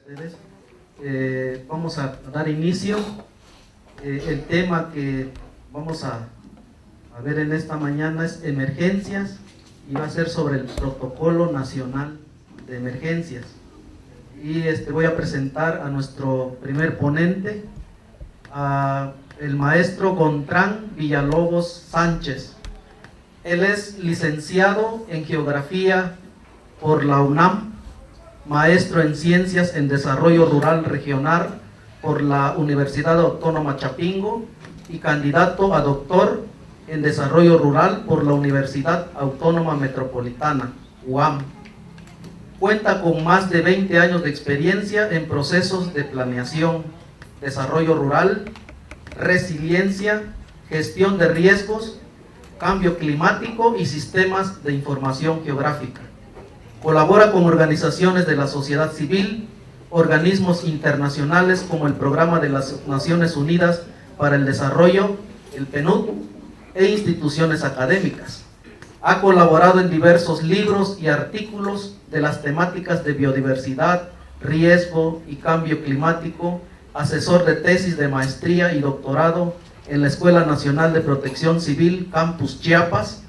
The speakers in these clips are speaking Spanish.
ustedes. Vamos a dar inicio. El tema que vamos a ver en esta mañana es emergencias y va a ser sobre el Protocolo Nacional de Emergencias. Y voy a presentar a nuestro primer ponente, el maestro Gontrán Villalobos Sánchez. Él es licenciado en Geografía por la UNAM, maestro en Ciencias en Desarrollo Rural Regional por la Universidad Autónoma Chapingo y candidato a doctor en Desarrollo Rural por la Universidad Autónoma Metropolitana, UAM. Cuenta con más de 20 años de experiencia en procesos de planeación, desarrollo rural, resiliencia, gestión de riesgos, cambio climático y sistemas de información geográfica. Colabora con organizaciones de la sociedad civil, organismos internacionales como el Programa de las Naciones Unidas para el Desarrollo, el PNUD, e instituciones académicas. Ha colaborado en diversos libros y artículos de las temáticas de biodiversidad, riesgo y cambio climático, asesor de tesis de maestría y doctorado en la Escuela Nacional de Protección Civil, Campus Chiapas,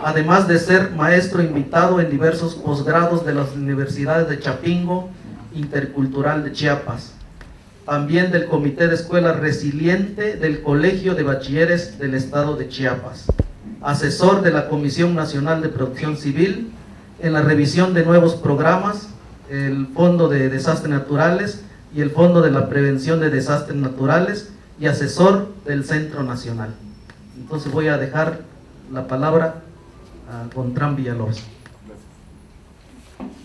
además de ser maestro invitado en diversos posgrados de las universidades de Chapingo, Intercultural de Chiapas, también del Comité de Escuela Resiliente del Colegio de Bachilleres del Estado de Chiapas, asesor de la Comisión Nacional de Protección Civil en la revisión de nuevos programas, el Fondo de Desastres Naturales y el Fondo de la Prevención de Desastres Naturales, y asesor del Centro Nacional. Entonces voy a dejar la palabra a Gontrán Villalobos.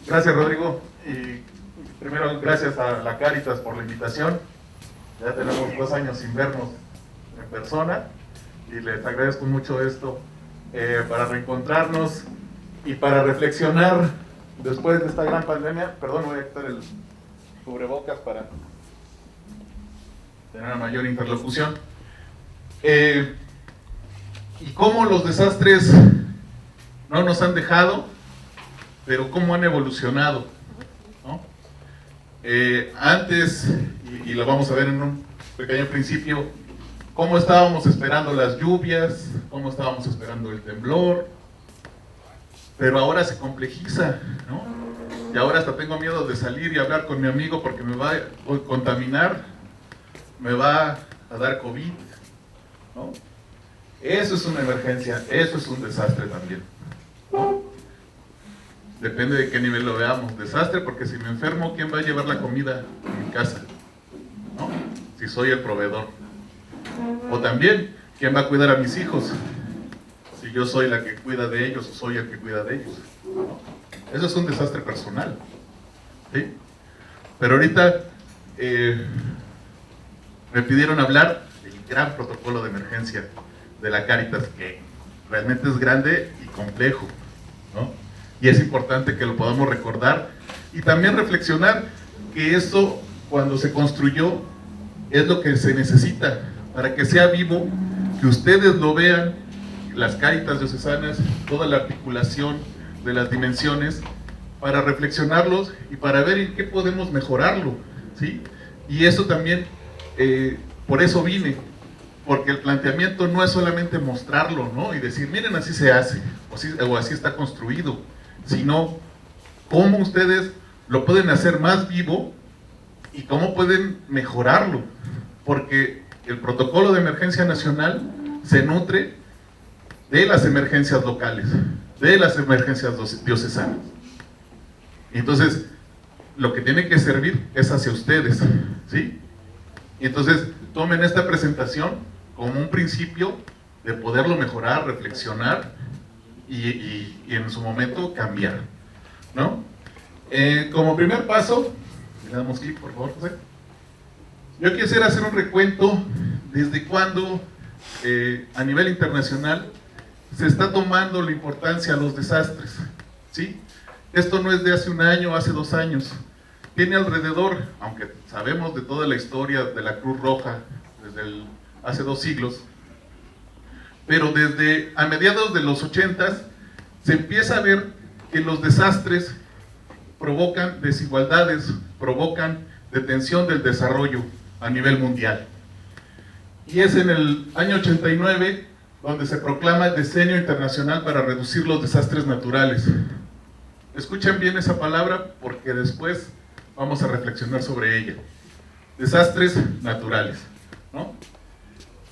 Gracias, Rodrigo. Y primero, gracias a la Cáritas por la invitación. Ya tenemos 2 años sin vernos en persona y les agradezco mucho esto para reencontrarnos y para reflexionar después de esta gran pandemia. Perdón, voy a quitar el cubrebocas para tener una mayor interlocución. Y cómo los desastres no nos han dejado, pero cómo han evolucionado, ¿no? Antes, y lo vamos a ver en un pequeño principio, cómo estábamos esperando las lluvias, cómo estábamos esperando el temblor, pero ahora se complejiza, ¿no? Y ahora hasta tengo miedo de salir y hablar con mi amigo porque me va a contaminar, me va a dar COVID, ¿no? Eso es una emergencia, eso es un desastre también, ¿no? Depende de qué nivel lo veamos. Desastre porque si me enfermo, ¿quién va a llevar la comida a mi casa? ¿No? Si soy el proveedor. O también, ¿quién va a cuidar a mis hijos? Si yo soy la que cuida de ellos o soy el que cuida de ellos, ¿no? Eso es un desastre personal, ¿sí? Pero ahorita me pidieron hablar del gran protocolo de emergencia de la Cáritas, que realmente es grande y complejo, ¿no? Y es importante que lo podamos recordar y también reflexionar que esto, cuando se construyó, es lo que se necesita para que sea vivo, que ustedes lo vean, las Cáritas diocesanas, toda la articulación de las dimensiones, para reflexionarlos y para ver en qué podemos mejorarlo, ¿sí? Y eso también, por eso vine, porque el planteamiento no es solamente mostrarlo, ¿no? Y decir, miren, así se hace, o así está construido, sino cómo ustedes lo pueden hacer más vivo y cómo pueden mejorarlo, porque el protocolo de emergencia nacional se nutre de las emergencias locales, de las emergencias diocesanas. Entonces, lo que tiene que servir es hacia ustedes, ¿sí? Y entonces, tomen esta presentación como un principio de poderlo mejorar, reflexionar y en su momento cambiar, ¿no? Como primer paso, le damos clic, por favor, José. Yo quisiera hacer un recuento desde cuando a nivel internacional se está tomando la importancia a los desastres, ¿sí? Esto no es de hace 1 año, hace 2 años. Tiene alrededor, aunque sabemos de toda la historia de la Cruz Roja desde hace 2 siglos, pero desde a mediados de los 80s se empieza a ver que los desastres provocan desigualdades, provocan de tensión del desarrollo a nivel mundial. Y es en el año 89 donde se proclama el Decenio Internacional para Reducir los Desastres Naturales. Escuchen bien esa palabra porque después vamos a reflexionar sobre ella. Desastres naturales, ¿no?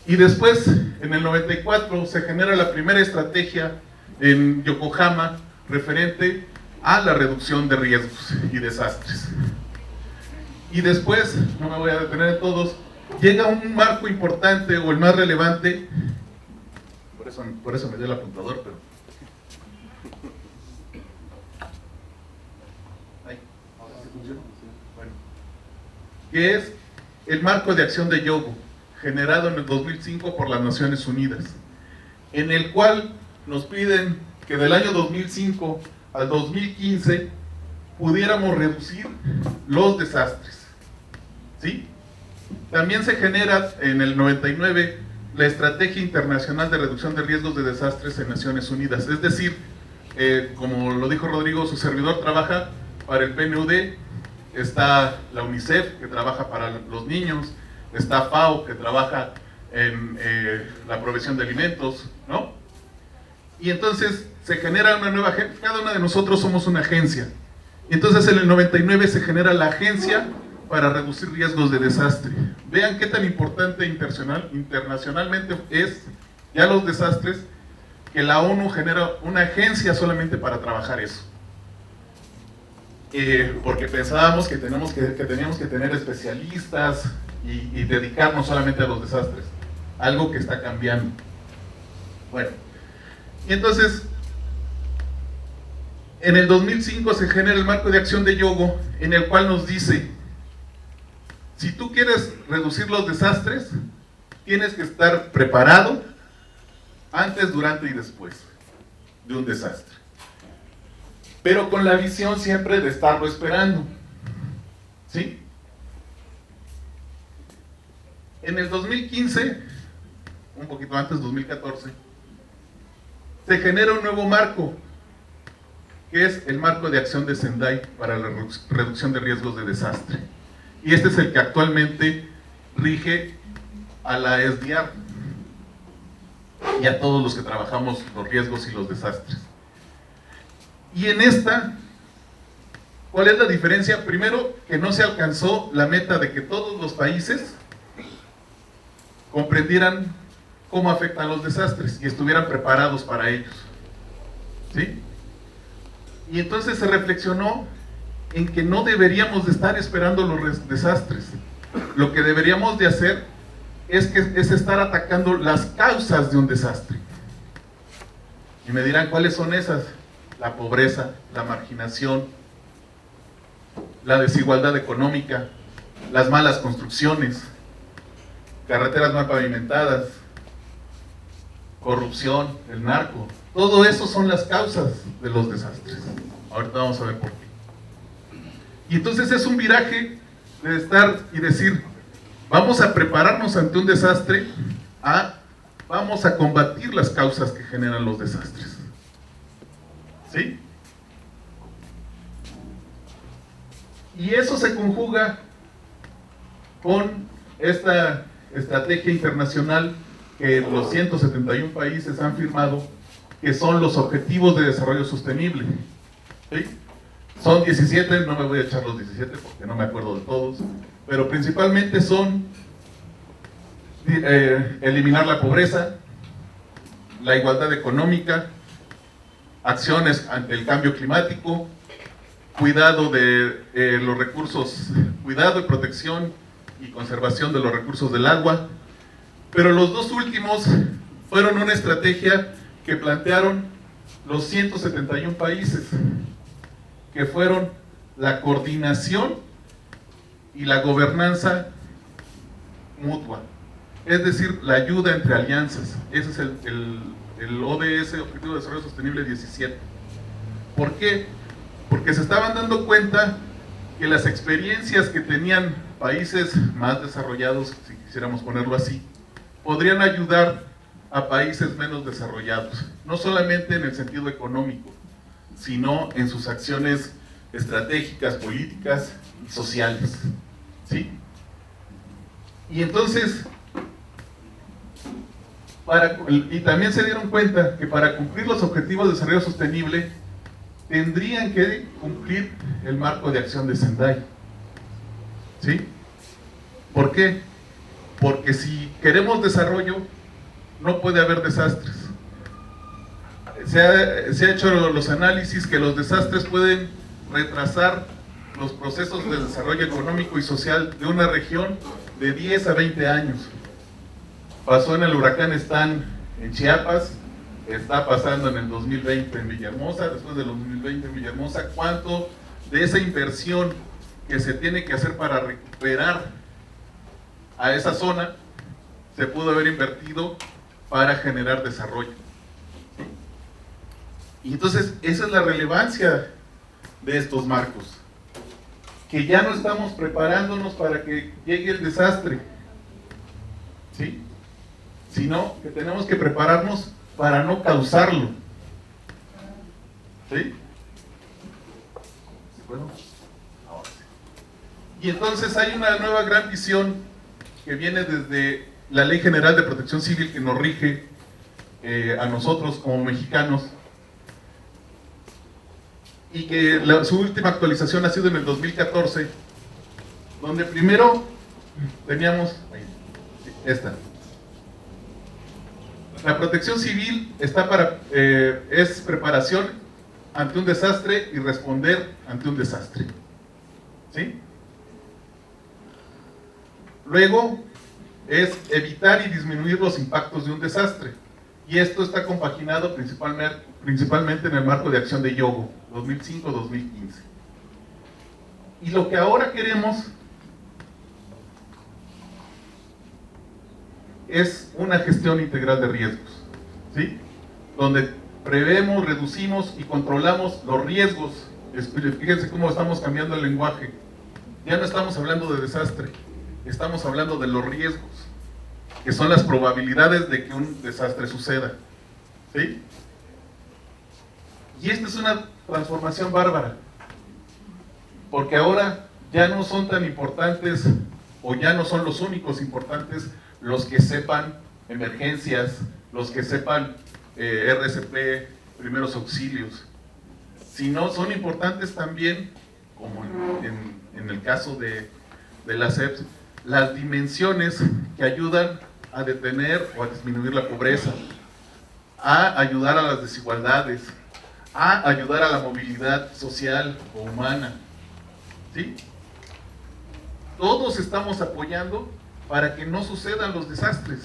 Y después, en el 94, se genera la primera estrategia en Yokohama referente a la reducción de riesgos y desastres. Y después, no me voy a detener en todos, llega un marco importante o el más relevante, por eso me dio el apuntador, pero... Ahí, ¿ahora sí funciona? Bueno. Que es el marco de acción de Yogo, generado en el 2005 por las Naciones Unidas, en el cual nos piden que del año 2005 al 2015 pudiéramos reducir los desastres, ¿sí? También se genera en el 99 la Estrategia Internacional de Reducción de Riesgos de Desastres en Naciones Unidas, es decir, como lo dijo Rodrigo, su servidor trabaja para el PNUD, está la UNICEF que trabaja para los niños, está FAO que trabaja en la provisión de alimentos, ¿no? Y entonces se genera una nueva agencia, cada uno de nosotros somos una agencia. Y entonces en el 99 se genera la Agencia para Reducir Riesgos de Desastre. Vean qué tan importante internacionalmente es ya los desastres, que la ONU genera una agencia solamente para trabajar eso. Porque pensábamos que teníamos que tener especialistas y dedicarnos solamente a los desastres, algo que está cambiando. Bueno, y entonces en el 2005 se genera el marco de acción de Yogo, en el cual nos dice: si tú quieres reducir los desastres, tienes que estar preparado antes, durante y después de un desastre, pero con la visión siempre de estarlo esperando, ¿sí? En el 2015, un poquito antes, 2014, se genera un nuevo marco, que es el marco de acción de Sendai para la reducción de riesgos de desastre. Y este es el que actualmente rige a la SDR y a todos los que trabajamos los riesgos y los desastres. Y en esta, ¿cuál es la diferencia? Primero, que no se alcanzó la meta de que todos los países comprendieran cómo afectan los desastres y estuvieran preparados para ellos, ¿sí? Y entonces se reflexionó en que no deberíamos de estar esperando los desastres. Lo que deberíamos de hacer es estar atacando las causas de un desastre. Y me dirán, ¿cuáles son esas? La pobreza, la marginación, la desigualdad económica, las malas construcciones, carreteras mal pavimentadas, corrupción, el narco. Todo eso son las causas de los desastres. Ahorita vamos a ver por qué. Y entonces es un viraje de estar y decir, vamos a prepararnos ante un desastre, vamos a combatir las causas que generan los desastres. ¿Sí? Y eso se conjuga con esta estrategia internacional que los 171 países han firmado, que son los Objetivos de Desarrollo Sostenible. ¿Sí? Son 17, no me voy a echar los 17 porque no me acuerdo de todos, pero principalmente son eliminar la pobreza, la igualdad económica, acciones ante el cambio climático, cuidado de los recursos, cuidado y protección y conservación de los recursos del agua. Pero los dos últimos fueron una estrategia que plantearon los 171 países, que fueron la coordinación y la gobernanza mutua, es decir, la ayuda entre alianzas. Ese es el ODS, Objetivo de Desarrollo Sostenible 17. ¿Por qué? Porque se estaban dando cuenta que las experiencias que tenían países más desarrollados, si quisiéramos ponerlo así, podrían ayudar a países menos desarrollados, no solamente en el sentido económico, sino en sus acciones estratégicas, políticas y sociales. ¿sí? Y entonces, y también se dieron cuenta que para cumplir los objetivos de desarrollo sostenible tendrían que cumplir el marco de acción de Sendai, ¿sí? ¿Por qué? Porque si queremos desarrollo, no puede haber desastres. Se ha hecho los análisis que los desastres pueden retrasar los procesos de desarrollo económico y social de una región de 10 a 20 años. Pasó en el huracán Stan en Chiapas, está pasando en el 2020 en Villahermosa, después del 2020 en Villahermosa. ¿Cuánto de esa inversión que se tiene que hacer para recuperar a esa zona se pudo haber invertido para generar desarrollo? Y entonces esa es la relevancia de estos marcos, que ya no estamos preparándonos para que llegue el desastre, ¿sí? Sino que tenemos que prepararnos para no causarlo, ¿sí? Bueno, ahora sí. Y entonces hay una nueva gran visión que viene desde la Ley General de Protección Civil, que nos rige a nosotros como mexicanos, y que su última actualización ha sido en el 2014, donde primero teníamos esta. La protección civil está es preparación ante un desastre y responder ante un desastre, ¿sí? Luego es evitar y disminuir los impactos de un desastre, y esto está compaginado principalmente en el marco de acción de Hyogo 2005-2015. Y lo que ahora queremos es una gestión integral de riesgos, ¿sí? Donde prevemos, reducimos y controlamos los riesgos. Fíjense cómo estamos cambiando el lenguaje. Ya no estamos hablando de desastre, estamos hablando de los riesgos, que son las probabilidades de que un desastre suceda, ¿sí? Y esta es una transformación bárbara, porque ahora ya no son tan importantes, o ya no son los únicos importantes, los que sepan emergencias, los que sepan RCP, primeros auxilios, sino son importantes también, como en el caso de la CEPS, las dimensiones que ayudan a detener o a disminuir la pobreza, a ayudar a las desigualdades, a ayudar a la movilidad social o humana, ¿sí? Todos estamos apoyando para que no sucedan los desastres.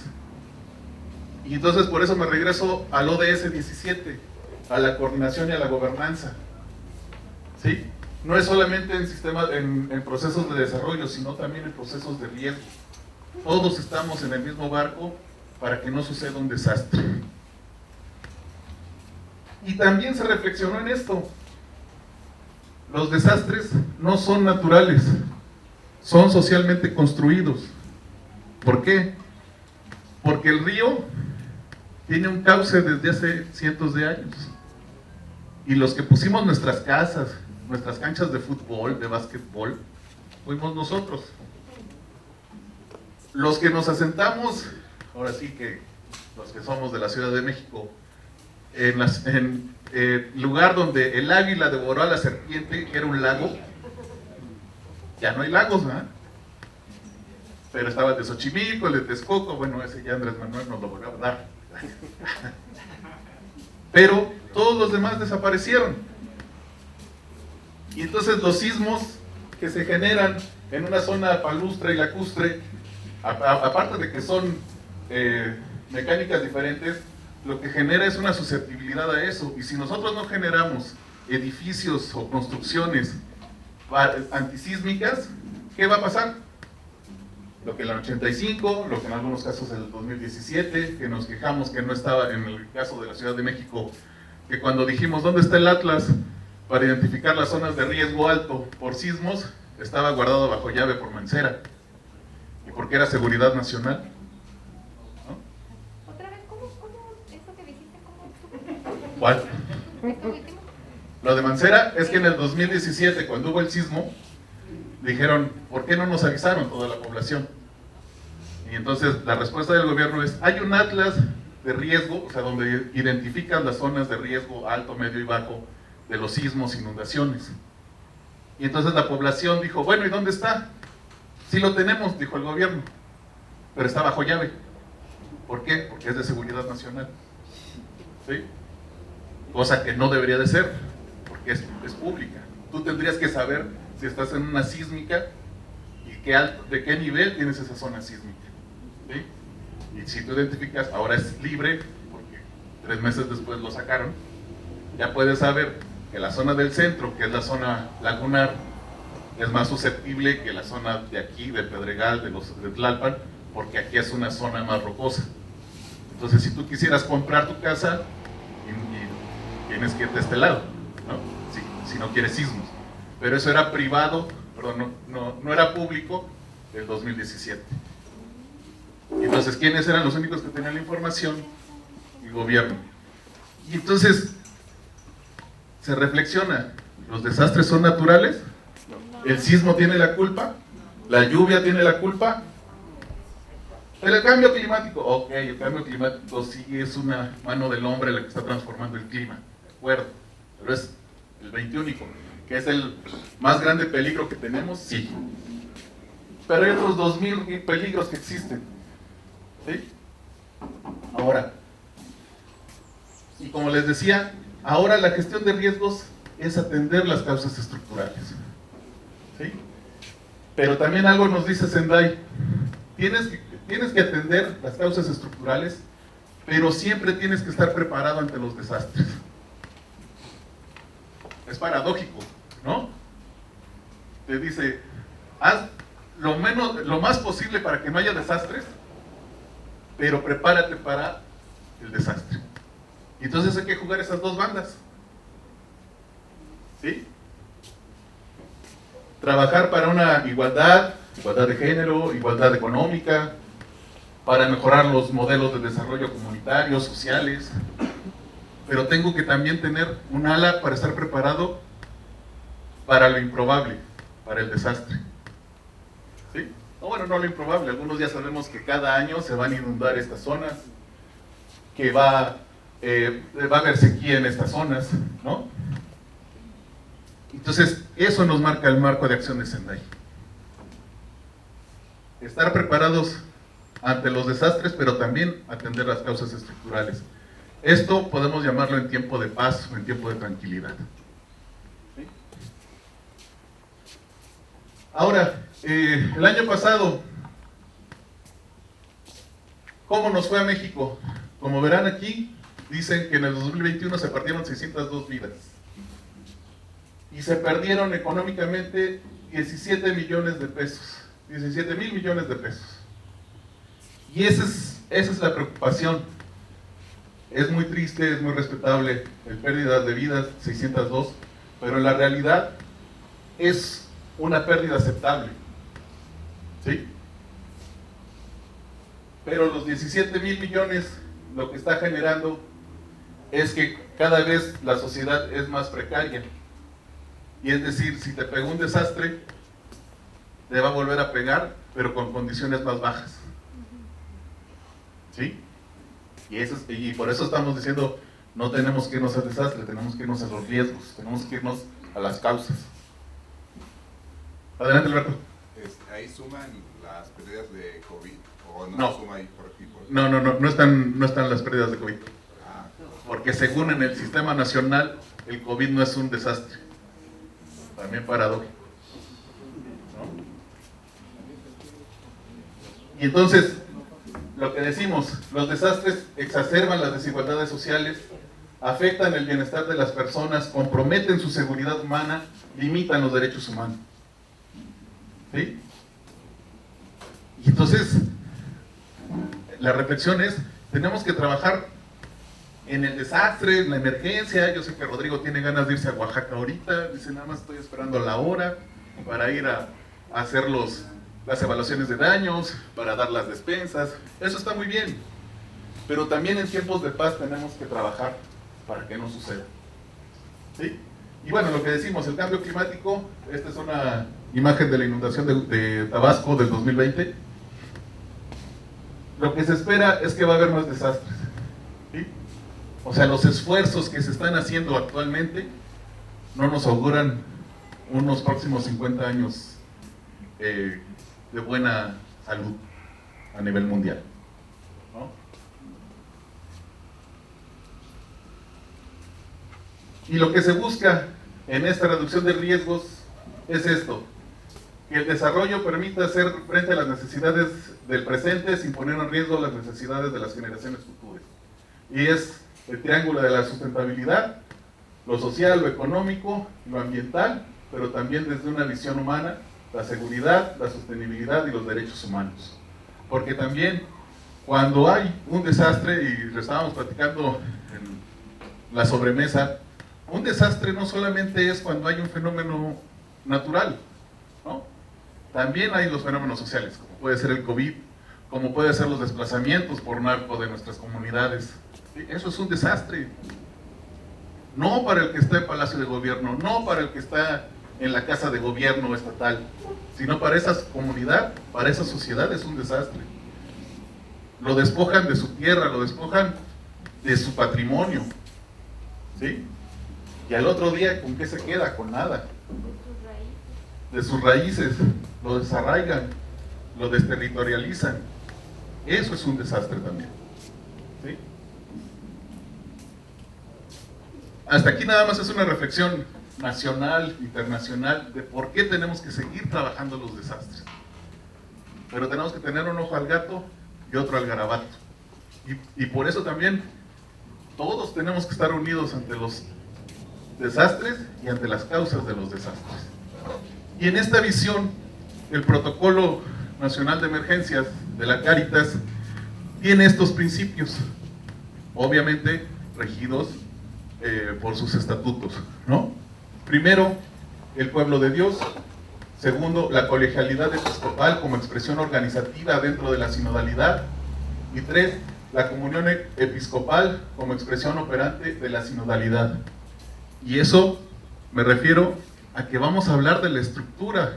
Y entonces por eso me regreso al ODS 17, a la coordinación y a la gobernanza, ¿sí? No es solamente en procesos de desarrollo, sino también en procesos de riesgo. Todos estamos en el mismo barco para que no suceda un desastre. Y también se reflexionó en esto. Los desastres no son naturales, son socialmente construidos. ¿Por qué? Porque el río tiene un cauce desde hace cientos de años. Y los que pusimos nuestras casas, nuestras canchas de fútbol, de básquetbol, fuimos nosotros. Los que nos asentamos, ahora sí que los que somos de la Ciudad de México, en el lugar donde el águila devoró a la serpiente, que era un lago, ya no hay lagos, ¿verdad? Pero estaba el de Xochimilco, el de Texcoco, bueno, ese ya Andrés Manuel nos lo volvió a dar. Pero todos los demás desaparecieron. Y entonces los sismos que se generan en una zona palustre y lacustre, aparte de que son mecánicas diferentes, lo que genera es una susceptibilidad a eso. Y si nosotros no generamos edificios o construcciones antisísmicas, ¿qué va a pasar? Lo que en el 85, lo que en algunos casos en el 2017, que nos quejamos que no estaba, en el caso de la Ciudad de México, que cuando dijimos ¿dónde está el Atlas para identificar las zonas de riesgo alto por sismos? Estaba guardado bajo llave por Mancera, y porque era seguridad nacional. ¿No? Otra vez, ¿cómo eso que dijiste? ¿Cómo? ¿Cuál? ¿Esto último? Lo de Mancera es que en el 2017, cuando hubo el sismo, dijeron, ¿por qué no nos avisaron toda la población? Y entonces la respuesta del gobierno es, hay un atlas de riesgo, o sea, donde identifican las zonas de riesgo alto, medio y bajo de los sismos, inundaciones. Y entonces la población dijo, bueno, ¿y dónde está? Sí lo tenemos, dijo el gobierno, pero está bajo llave. ¿Por qué? Porque es de seguridad nacional. ¿Sí? Cosa que no debería de ser, porque es pública. Tú tendrías que saber si estás en una sísmica y de qué nivel tienes esa zona sísmica. ¿Sí? Y si tú identificas, ahora es libre, porque 3 meses después lo sacaron, ya puedes saber que la zona del centro, que es la zona lagunar, es más susceptible que la zona de aquí, de Pedregal, de Tlalpan, porque aquí es una zona más rocosa. Entonces, si tú quisieras comprar tu casa, tienes que irte a este lado, ¿no? Si no quieres sismos. Pero eso era privado, perdón, no era público del 2017. Entonces, ¿quiénes eran los únicos que tenían la información? El gobierno. Y entonces, se reflexiona, ¿los desastres son naturales? ¿El sismo tiene la culpa? ¿La lluvia tiene la culpa? Pero el cambio climático, ok, el cambio climático sí es una mano del hombre la que está transformando el clima, de acuerdo, pero es el 21, que es el más grande peligro que tenemos, sí. Pero hay otros 2000 peligros que existen, ¿sí? Ahora, y como les decía, ahora la gestión de riesgos es atender las causas estructurales, ¿sí? Pero también algo nos dice Sendai, tienes que atender las causas estructurales, pero siempre tienes que estar preparado ante los desastres. Es paradójico, ¿no? Te dice, haz lo más posible para que no haya desastres, pero prepárate para el desastre. Y entonces hay que jugar esas dos bandas, ¿sí? Trabajar para una igualdad de género, igualdad económica, para mejorar los modelos de desarrollo comunitarios, sociales, pero tengo que también tener un ala para estar preparado para lo improbable, para el desastre. ¿Sí? No, bueno, no lo improbable, algunos ya sabemos que cada año se van a inundar estas zonas, que va a haber sequía en estas zonas, ¿no? Entonces, eso nos marca el marco de acción de Sendai. Estar preparados ante los desastres, pero también atender las causas estructurales. Esto podemos llamarlo en tiempo de paz o en tiempo de tranquilidad. ¿Sí? Ahora, el año pasado, ¿cómo nos fue a México? Como verán aquí, dicen que en el 2021 se perdieron 602 vidas. Y se perdieron económicamente 17 millones de pesos, 17,000 millones de pesos. Y esa es la preocupación. Es muy triste, es muy respetable el pérdida de vidas, 602, pero en la realidad es una pérdida aceptable, ¿sí? Pero los 17,000 millones lo que está generando es que cada vez la sociedad es más precaria. Y es decir, si te pegó un desastre, te va a volver a pegar, pero con condiciones más bajas. ¿Sí? Y por eso estamos diciendo, no tenemos que irnos al desastre, tenemos que irnos a los riesgos, tenemos que irnos a las causas. Adelante, Alberto. ¿Ahí suman las pérdidas de COVID? ¿O No. Suma ahí por aquí? No están las pérdidas de COVID. Porque según en el sistema nacional, el COVID no es un desastre. También paradójico, ¿no? Y entonces, lo que decimos, los desastres exacerban las desigualdades sociales, afectan el bienestar de las personas, comprometen su seguridad humana, limitan los derechos humanos. ¿Sí? Y entonces, la reflexión es, tenemos que trabajar en el desastre, en la emergencia. Yo sé que Rodrigo tiene ganas de irse a Oaxaca ahorita, dice, nada más estoy esperando la hora para ir a hacer las evaluaciones de daños, para dar las despensas. Eso está muy bien, pero también en tiempos de paz tenemos que trabajar para que no suceda. ¿Sí? Y bueno, lo que decimos, el cambio climático, esta es imagen de la inundación de Tabasco del 2020, lo que se espera es que va a haber más desastres, ¿sí? O sea, los esfuerzos que se están haciendo actualmente no nos auguran unos próximos 50 años de buena salud a nivel mundial, ¿no? Y lo que se busca en esta reducción de riesgos es esto: que el desarrollo permita hacer frente a las necesidades del presente sin poner en riesgo las necesidades de las generaciones futuras. Y es el triángulo de la sustentabilidad, lo social, lo económico, lo ambiental, pero también desde una visión humana, la seguridad, la sostenibilidad y los derechos humanos. Porque también cuando hay un desastre, y lo estábamos platicando en la sobremesa, un desastre no solamente es cuando hay un fenómeno natural, ¿no? También hay los fenómenos sociales, como puede ser el COVID, como puede ser los desplazamientos por narco de nuestras comunidades. ¿Sí? Eso es un desastre. No para el que está en Palacio de Gobierno, no para el que está en la Casa de Gobierno estatal, sino para esa comunidad, para esa sociedad es un desastre. Lo despojan de su tierra, lo despojan de su patrimonio, ¿sí? Y al otro día, ¿con qué se queda? Con nada. De sus raíces, lo desarraigan, lo desterritorializan. Eso es un desastre también, ¿sí? Hasta aquí nada más es una reflexión nacional, internacional, de por qué tenemos que seguir trabajando los desastres. Pero tenemos que tener un ojo al gato y otro al garabato. Y por eso también todos tenemos que estar unidos ante los desastres y ante las causas de los desastres. Y en esta visión, el Protocolo Nacional de Emergencias de la Cáritas tiene estos principios, obviamente regidos por sus estatutos, ¿no? Primero, el pueblo de Dios. Segundo, la colegialidad episcopal como expresión organizativa dentro de la sinodalidad. Y tres, la comunión episcopal como expresión operante de la sinodalidad. Y eso me refiero a que vamos a hablar de la estructura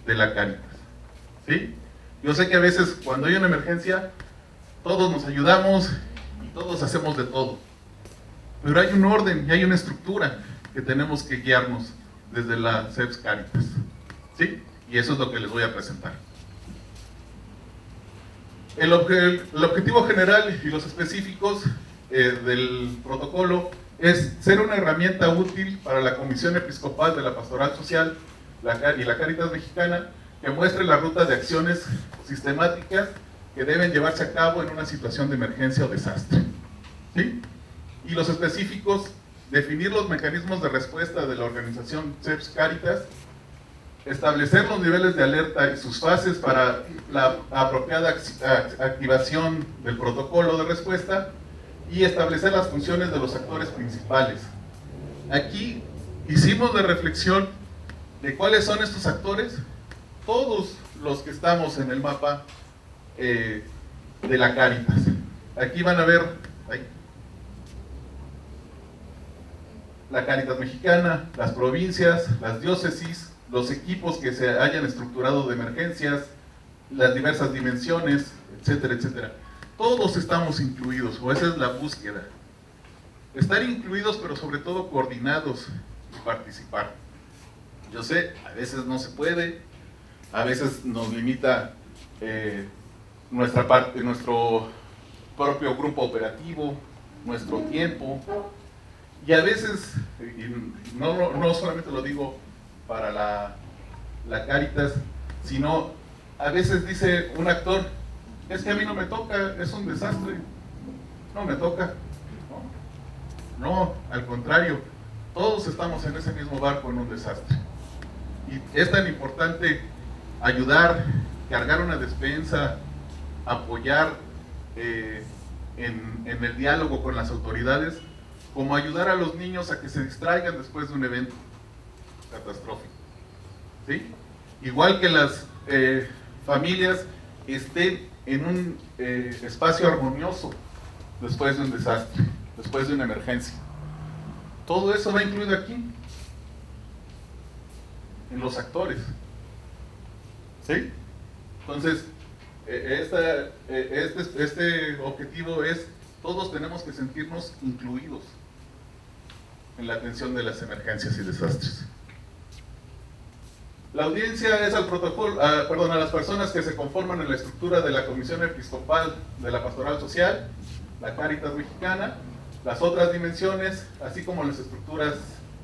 de la Cáritas, ¿sí? Yo sé que a veces cuando hay una emergencia todos nos ayudamos y todos hacemos de todo, pero hay un orden y hay una estructura que tenemos que guiarnos desde la CEPS Cáritas, ¿sí? Y eso es lo que les voy a presentar. El objetivo general y los específicos del protocolo es ser una herramienta útil para la Comisión Episcopal de la Pastoral Social y la Cáritas Mexicana, que muestre la ruta de acciones sistemáticas que deben llevarse a cabo en una situación de emergencia o desastre, ¿sí? Y los específicos: definir los mecanismos de respuesta de la organización CEPS Cáritas, establecer los niveles de alerta y sus fases para la apropiada activación del protocolo de respuesta, y establecer las funciones de los actores principales. Aquí hicimos la reflexión de cuáles son estos actores, todos los que estamos en el mapa de la Cáritas. Aquí van a ver la Cáritas Mexicana, las provincias, las diócesis, los equipos que se hayan estructurado de emergencias, las diversas dimensiones, etcétera, etcétera. Todos estamos incluidos, o esa es la búsqueda. Estar incluidos, pero sobre todo coordinados y participar. Yo sé, a veces no se puede, a veces nos limita nuestro propio grupo operativo, nuestro tiempo, y a veces, y no solamente lo digo para la Cáritas, sino a veces dice un actor: es que a mí no me toca, es un desastre, no me toca. No, al contrario, todos estamos en ese mismo barco en un desastre. Y es tan importante ayudar, cargar una despensa, apoyar en el diálogo con las autoridades, como ayudar a los niños a que se distraigan después de un evento catastrófico, ¿sí? Igual que las familias estén en un espacio armonioso después de un desastre, después de una emergencia. Todo eso va incluido aquí. en los actores. ¿Sí? Entonces, este objetivo es, todos tenemos que sentirnos incluidos en la atención de las emergencias y desastres. La audiencia es al protocolo, a las personas que se conforman en la estructura de la Comisión Episcopal de la Pastoral Social, la Cáritas Mexicana, las otras dimensiones, así como las estructuras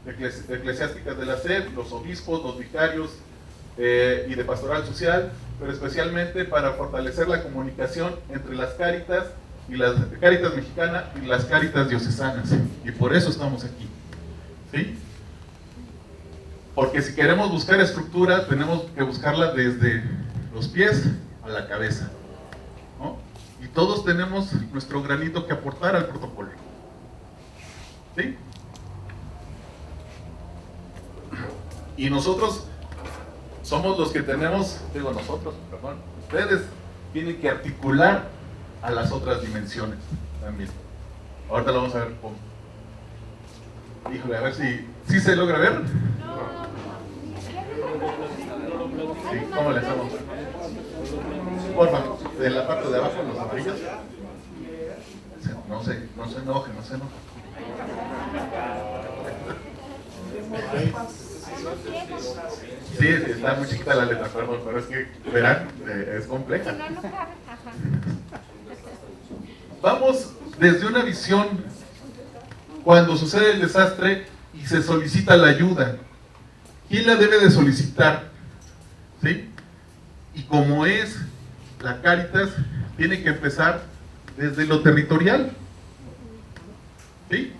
eclesiásticas de la SED, los obispos, los vicarios y de Pastoral Social, pero especialmente para fortalecer la comunicación entre las Cáritas y las Cáritas Mexicana y las Cáritas diocesanas. Y por eso estamos aquí. ¿Sí? Porque si queremos buscar estructura, tenemos que buscarla desde los pies a la cabeza, ¿no? Y todos tenemos nuestro granito que aportar al protocolo. ¿Sí? Y nosotros somos los que tenemos, ustedes tienen que articular a las otras dimensiones también. Ahorita lo vamos a ver cómo. Híjole, a ver si se logra ver. Sí, ¿cómo le hacemos? Por favor, de la parte de abajo, los amarillos. No se enoje, no se enoje. Sí, está muy chiquita la letra, perdón, pero es que, verán, es compleja. Vamos desde una visión cuando sucede el desastre y se solicita la ayuda. ¿Quién la debe de solicitar? ¿Sí? Y como es la Cáritas, tiene que empezar desde lo territorial. ¿Sí?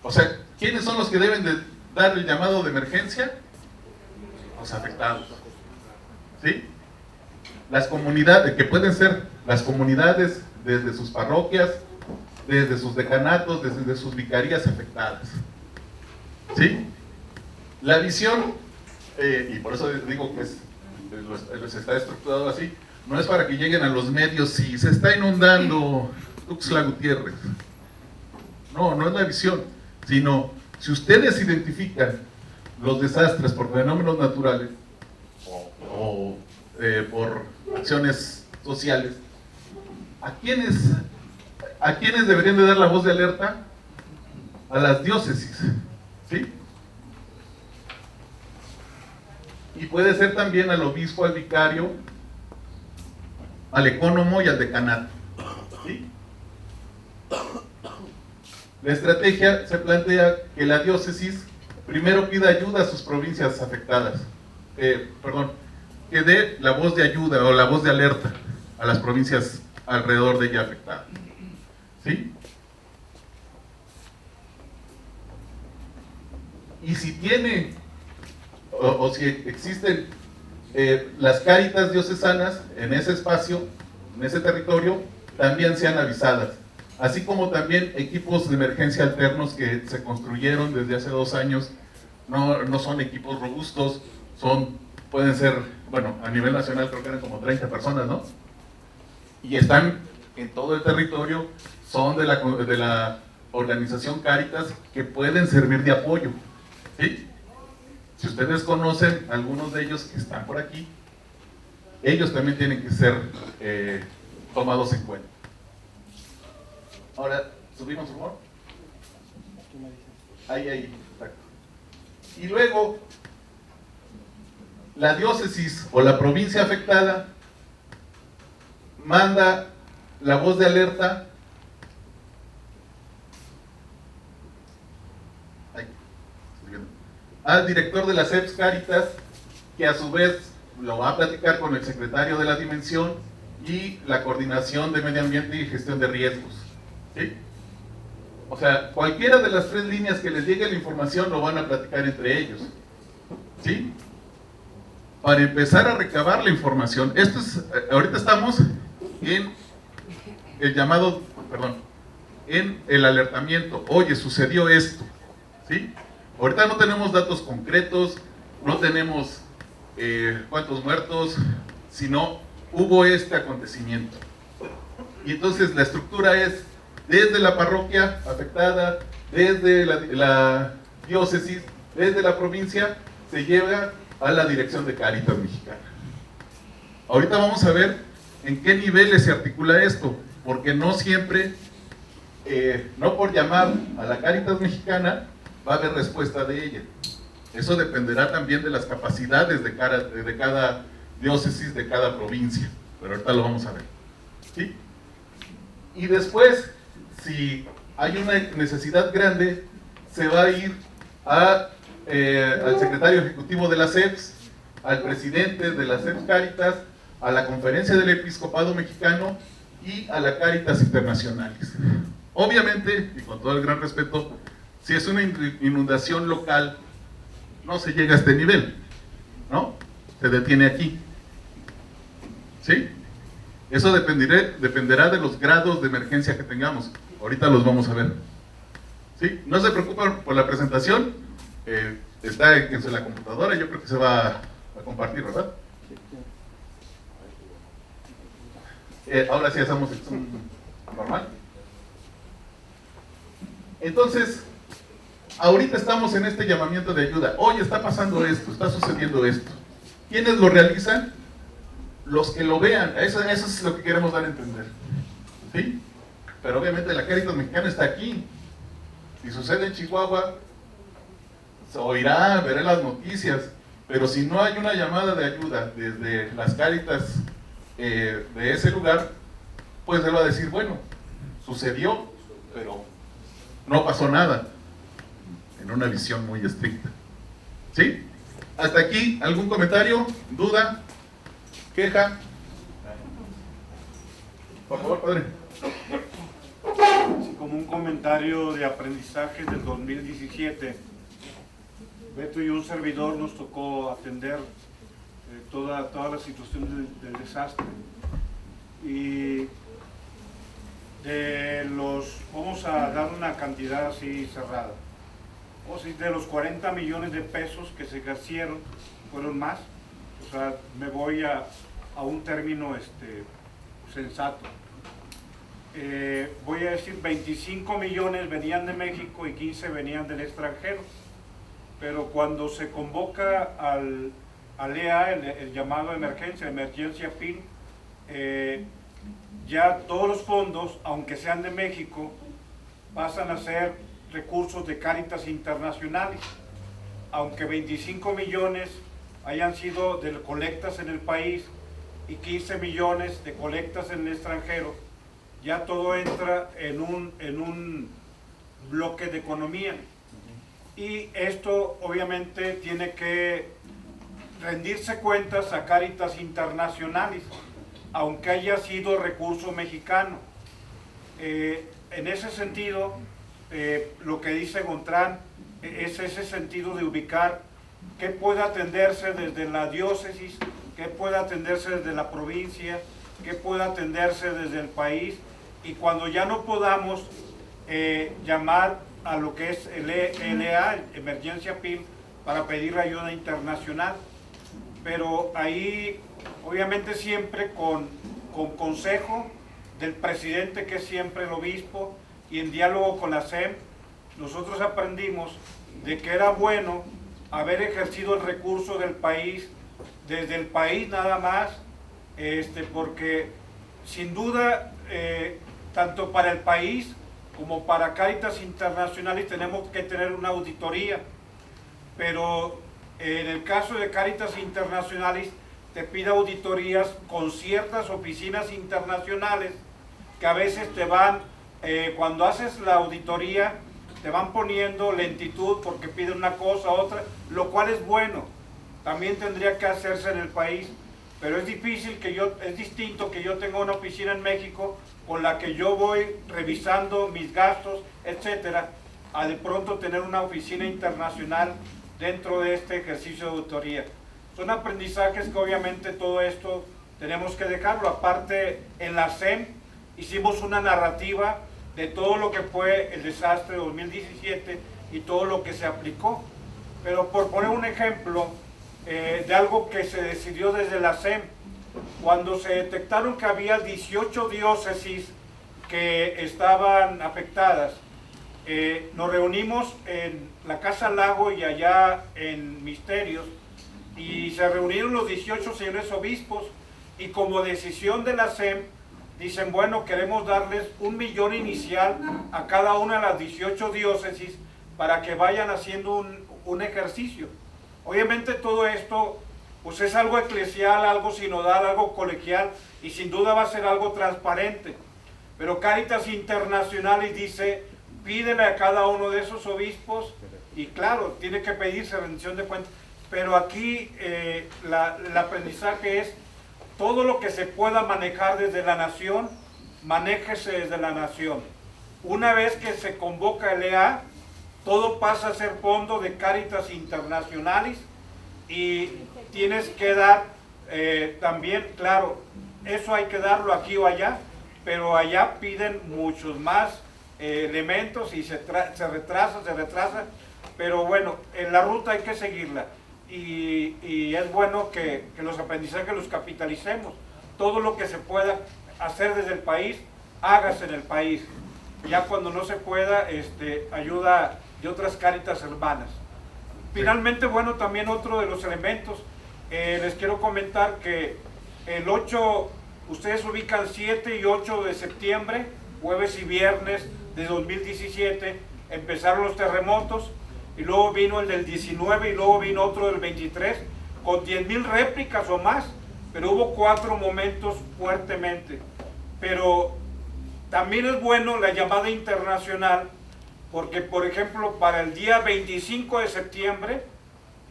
O sea, ¿quiénes son los que deben de dar el llamado de emergencia? Los afectados. ¿Sí? Las comunidades, que pueden ser las comunidades desde sus parroquias, desde sus decanatos, desde sus vicarías afectadas. ¿Sí? La visión, y por eso digo que está estructurado así, no es para que lleguen a los medios si se está inundando Tuxtla Gutiérrez. No, no es la visión, sino si ustedes identifican los desastres por fenómenos naturales o por acciones sociales, ¿a quiénes deberían de dar la voz de alerta? A las diócesis, ¿sí? Y puede ser también al obispo, al vicario, al ecónomo y al decanato, ¿sí? La estrategia se plantea que la diócesis primero pida ayuda a sus provincias afectadas, que dé la voz de ayuda o la voz de alerta a las provincias alrededor de ella afectadas, ¿sí? Y si tiene o si existen las cáritas diocesanas en ese espacio, en ese territorio, también sean avisadas, así como también equipos de emergencia alternos que se construyeron desde hace 2 años. No son equipos robustos, pueden ser, bueno, a nivel nacional creo que eran como 30 personas, ¿no? Y están en todo el territorio, son de la organización Cáritas, que pueden servir de apoyo, ¿sí? Si ustedes conocen algunos de ellos que están por aquí, ellos también tienen que ser tomados en cuenta. Ahora, ¿subimos, por favor? Ahí, exacto. Y luego, la diócesis o la provincia afectada manda la voz de alerta al director de las EPS Cáritas, que a su vez lo va a platicar con el secretario de la dimensión y la coordinación de medio ambiente y gestión de riesgos, ¿sí? O sea, cualquiera de las 3 líneas que les llegue la información lo van a platicar entre ellos, ¿sí? Para empezar a recabar la información. Ahorita estamos en el llamado, en el alertamiento. Oye, sucedió esto, ¿sí? Ahorita no tenemos datos concretos, no tenemos cuántos muertos, sino hubo este acontecimiento. Y entonces la estructura es desde la parroquia afectada, desde diócesis, desde la provincia, se lleva a la dirección de Cáritas Mexicana. Ahorita vamos a ver en qué niveles se articula esto, porque no siempre, no por llamar a la Cáritas Mexicana, va a haber respuesta de ella. Eso dependerá también de las capacidades de cada diócesis, de cada provincia, pero ahorita lo vamos a ver. ¿Sí? Y después, si hay una necesidad grande, se va a ir al secretario ejecutivo de la SEPS, al presidente de la SEPS Cáritas, a la Conferencia del Episcopado Mexicano y a la Cáritas Internacionales. Obviamente, y con todo el gran respeto, si es una inundación local, no se llega a este nivel, ¿no? Se detiene aquí. ¿Sí? Eso dependerá de los grados de emergencia que tengamos. Ahorita los vamos a ver. ¿Sí? No se preocupen por la presentación. Está en la computadora, yo creo que se va a compartir, ¿verdad? Ahora sí hacemos el Zoom normal. Entonces, ahorita estamos en este llamamiento de ayuda. Oye, está pasando esto, está sucediendo esto. ¿Quiénes lo realizan? Los que lo vean. Eso es lo que queremos dar a entender. ¿Sí? Pero obviamente la Cáritas Mexicana está aquí. Si sucede en Chihuahua, se oirá, veré las noticias. Pero si no hay una llamada de ayuda desde las Cáritas de ese lugar, pues él va a decir, bueno, sucedió, pero no pasó nada. En una visión muy estricta. ¿Sí? Hasta aquí, ¿algún comentario? ¿Duda? ¿Queja? Por favor, padre. Sí, como un comentario de aprendizaje del 2017, Beto y un servidor nos tocó atender toda la situación del desastre. Y vamos a dar una cantidad así cerrada. O si de los 40 millones de pesos que se ejercieron, fueron más. O sea, me voy a un término sensato. Voy a decir 25 millones venían de México y 15 venían del extranjero. Pero cuando se convoca al EA, el llamado de emergencia, Emergency Appeal, ya todos los fondos, aunque sean de México, pasan a ser recursos de Cáritas Internacionales. Aunque 25 millones hayan sido de colectas en el país y 15 millones de colectas en el extranjero, ya todo entra en un bloque de economía. Y esto obviamente tiene que rendirse cuentas a Cáritas Internacionales, aunque haya sido recurso mexicano. En ese sentido, lo que dice Gontrán es ese sentido de ubicar qué puede atenderse desde la diócesis, qué puede atenderse desde la provincia, qué puede atenderse desde el país, y cuando ya no podamos llamar a lo que es el EA, Emergencia Appeal, para pedir ayuda internacional. Pero ahí, obviamente siempre con consejo del presidente, que es siempre el obispo, y en diálogo con la SEM, nosotros aprendimos de que era bueno haber ejercido el recurso del país, desde el país nada más, porque sin duda, tanto para el país como para Cáritas Internacionales tenemos que tener una auditoría, pero en el caso de Cáritas Internacionales te pide auditorías con ciertas oficinas internacionales que a veces te van, cuando haces la auditoría, te van poniendo lentitud porque piden una cosa, otra, lo cual es bueno, también tendría que hacerse en el país, pero es difícil es distinto que yo tenga una oficina en México con la que yo voy revisando mis gastos, etcétera, a de pronto tener una oficina internacional dentro de este ejercicio de auditoría. Son aprendizajes que obviamente todo esto tenemos que dejarlo. Aparte, en la SEM hicimos una narrativa de todo lo que fue el desastre de 2017 y todo lo que se aplicó. Pero por poner un ejemplo de algo que se decidió desde la SEM, cuando se detectaron que había 18 diócesis que estaban afectadas, nos reunimos en la Casa Lago y allá en Misterios, y se reunieron los 18 señores obispos, y como decisión de la SEM, dicen, bueno, queremos darles 1 millón inicial a cada una de las 18 diócesis para que vayan haciendo un ejercicio. Obviamente todo esto pues es algo eclesial, algo sinodal, algo colegial, y sin duda va a ser algo transparente. Pero Cáritas Internacionales dice, pídele a cada uno de esos obispos, y claro, tiene que pedirse rendición de cuentas, pero aquí el aprendizaje es todo lo que se pueda manejar desde la nación, manéjese desde la nación. Una vez que se convoca el EA, todo pasa a ser fondo de Cáritas Internacionales, y tienes que dar también, claro, eso hay que darlo aquí o allá, pero allá piden muchos más elementos y se retrasa, pero bueno, en la ruta hay que seguirla, y es bueno que los aprendizajes los capitalicemos. Todo lo que se pueda hacer desde el país, hágase en el país. Ya cuando no se pueda, ayuda de otras Cáritas hermanas. Finalmente, bueno, también otro de los elementos, les quiero comentar que el 8, ustedes ubican 7 y 8 de septiembre, jueves y viernes de 2017, empezaron los terremotos, y luego vino el del 19 y luego vino otro del 23, con 10,000 réplicas o más, pero hubo 4 momentos fuertemente. Pero también es bueno la llamada internacional, porque por ejemplo para el día 25 de septiembre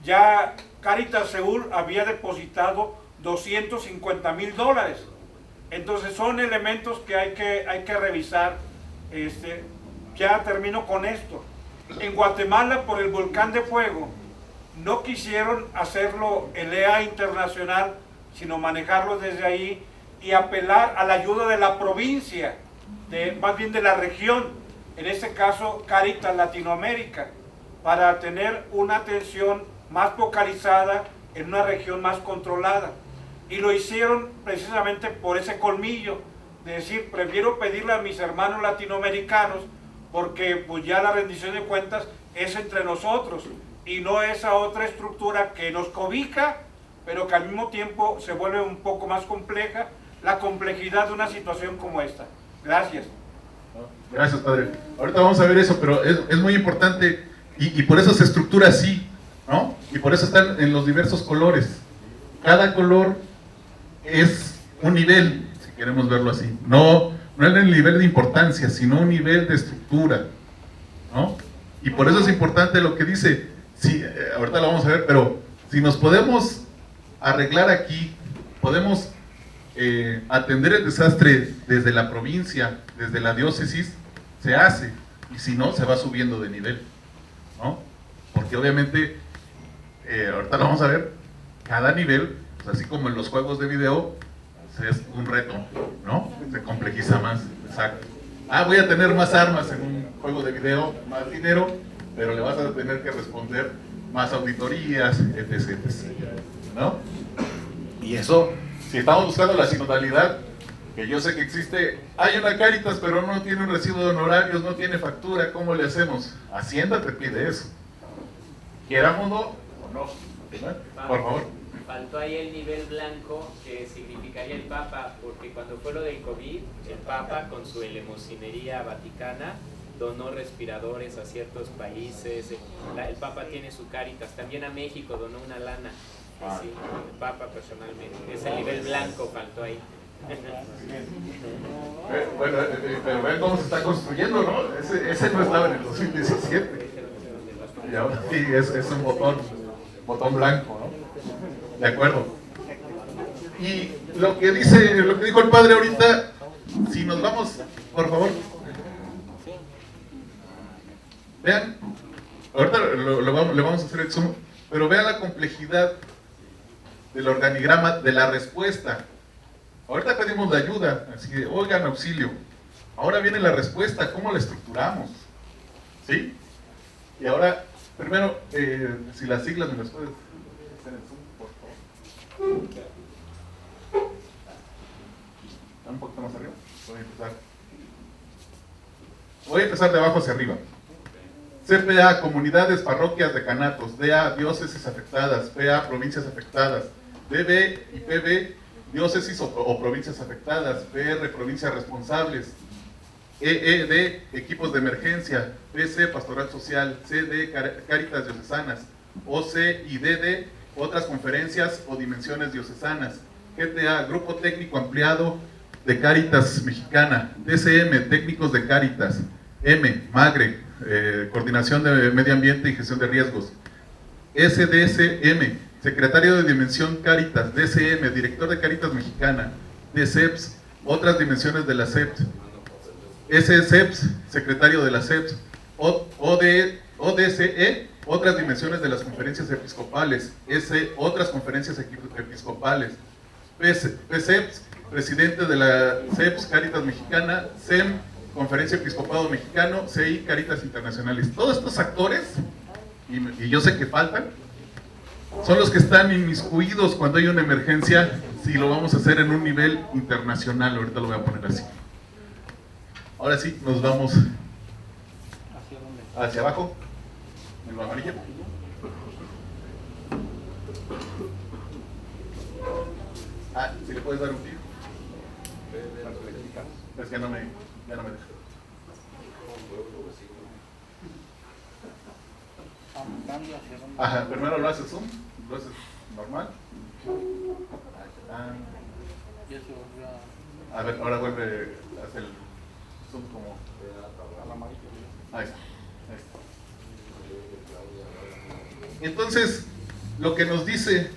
ya Cáritas Seúl había depositado $250,000. Entonces son elementos que hay que revisar. Ya termino con esto. En Guatemala, por el volcán de fuego, no quisieron hacerlo el EA internacional, sino manejarlo desde ahí y apelar a la ayuda de la provincia, más bien de la región, en este caso Cáritas Latinoamérica, para tener una atención más focalizada en una región más controlada. Y lo hicieron precisamente por ese colmillo, de decir, prefiero pedirle a mis hermanos latinoamericanos, porque pues ya la rendición de cuentas es entre nosotros, y no esa otra estructura que nos cobija, pero que al mismo tiempo se vuelve un poco más compleja, la complejidad de una situación como esta. Gracias. Gracias, padre. Ahorita vamos a ver eso, pero es muy importante, y por eso se estructura así, ¿no? Y por eso están en los diversos colores. Cada color es un nivel, si queremos verlo así. No en el nivel de importancia, sino un nivel de estructura, ¿no? Y por eso es importante lo que dice. Sí, ahorita lo vamos a ver, pero si nos podemos arreglar aquí, podemos atender el desastre desde la provincia, desde la diócesis, se hace, y si no, se va subiendo de nivel, ¿no? Porque obviamente, ahorita lo vamos a ver, cada nivel, pues así como en los juegos de video, es un reto, ¿no? Se complejiza más, exacto. Voy a tener más armas en un juego de video, más dinero, pero le vas a tener que responder más auditorías, etc., ¿no? Y eso, si estamos buscando la sinodalidad, que yo sé que existe, hay una Cáritas, pero no tiene un recibo de honorarios, no tiene factura, ¿cómo le hacemos? Hacienda te pide eso. Quierámoslo o no, ¿no? Por favor. Faltó ahí el nivel blanco, que significaría el Papa, porque cuando fue lo del COVID, el Papa con su elemosinería vaticana donó respiradores a ciertos países. El Papa tiene su Cáritas, también a México donó una lana. Sí, el Papa personalmente. Ese nivel blanco faltó ahí. Bueno, pero ven cómo se está construyendo, ¿no? Ese no estaba en el 2017. Y ahora sí, es un botón blanco, ¿no? De acuerdo. Y lo que dijo el padre ahorita, si nos vamos, por favor. Vean, ahorita le vamos a hacer el zoom, pero vean la complejidad del organigrama de la respuesta. Ahorita pedimos la ayuda, así que oigan, auxilio. Ahora viene la respuesta, ¿cómo la estructuramos? ¿Sí? Y ahora, primero, si las siglas me las puedes hacer en zoom, por favor. Un poquito más arriba. Voy a empezar de abajo hacia arriba. CPA, comunidades, parroquias, decanatos. DA, diócesis afectadas. PA, provincias afectadas. DB y PB, diócesis o provincias afectadas. PR, provincias responsables. EED, equipos de emergencia. PC, pastoral social. CD, cáritas diocesanas. OC y DD, otras conferencias o dimensiones diocesanas. GTA, grupo técnico ampliado de Cáritas Mexicana. DCM, técnicos de Cáritas. M, MAGRE, coordinación de medio ambiente y gestión de riesgos. SDSM, secretario de Dimensión Cáritas. DCM, director de Cáritas Mexicana. DCEPS, otras dimensiones de la CEPS. SCEPS, secretario de la CEPS. ODCE, otras dimensiones de las conferencias episcopales. Otras conferencias episcopales. PCEPS, presidente de la CEPS Cáritas Mexicana. SEM, Conferencia Episcopado Mexicano. CI, Cáritas Internacionales. Todos estos actores, y yo sé que faltan, son los que están inmiscuidos cuando hay una emergencia, si lo vamos a hacer en un nivel internacional. Ahorita lo voy a poner así. Ahora sí, nos vamos hacia abajo, en lo amarillo. Si le puedes dar un tiro. Es que ya no me deja. Ajá, primero lo haces zoom, lo haces normal. A ver, ahora vuelve a hacer el zoom como al amarillo. Ahí está. Entonces, lo que nos dice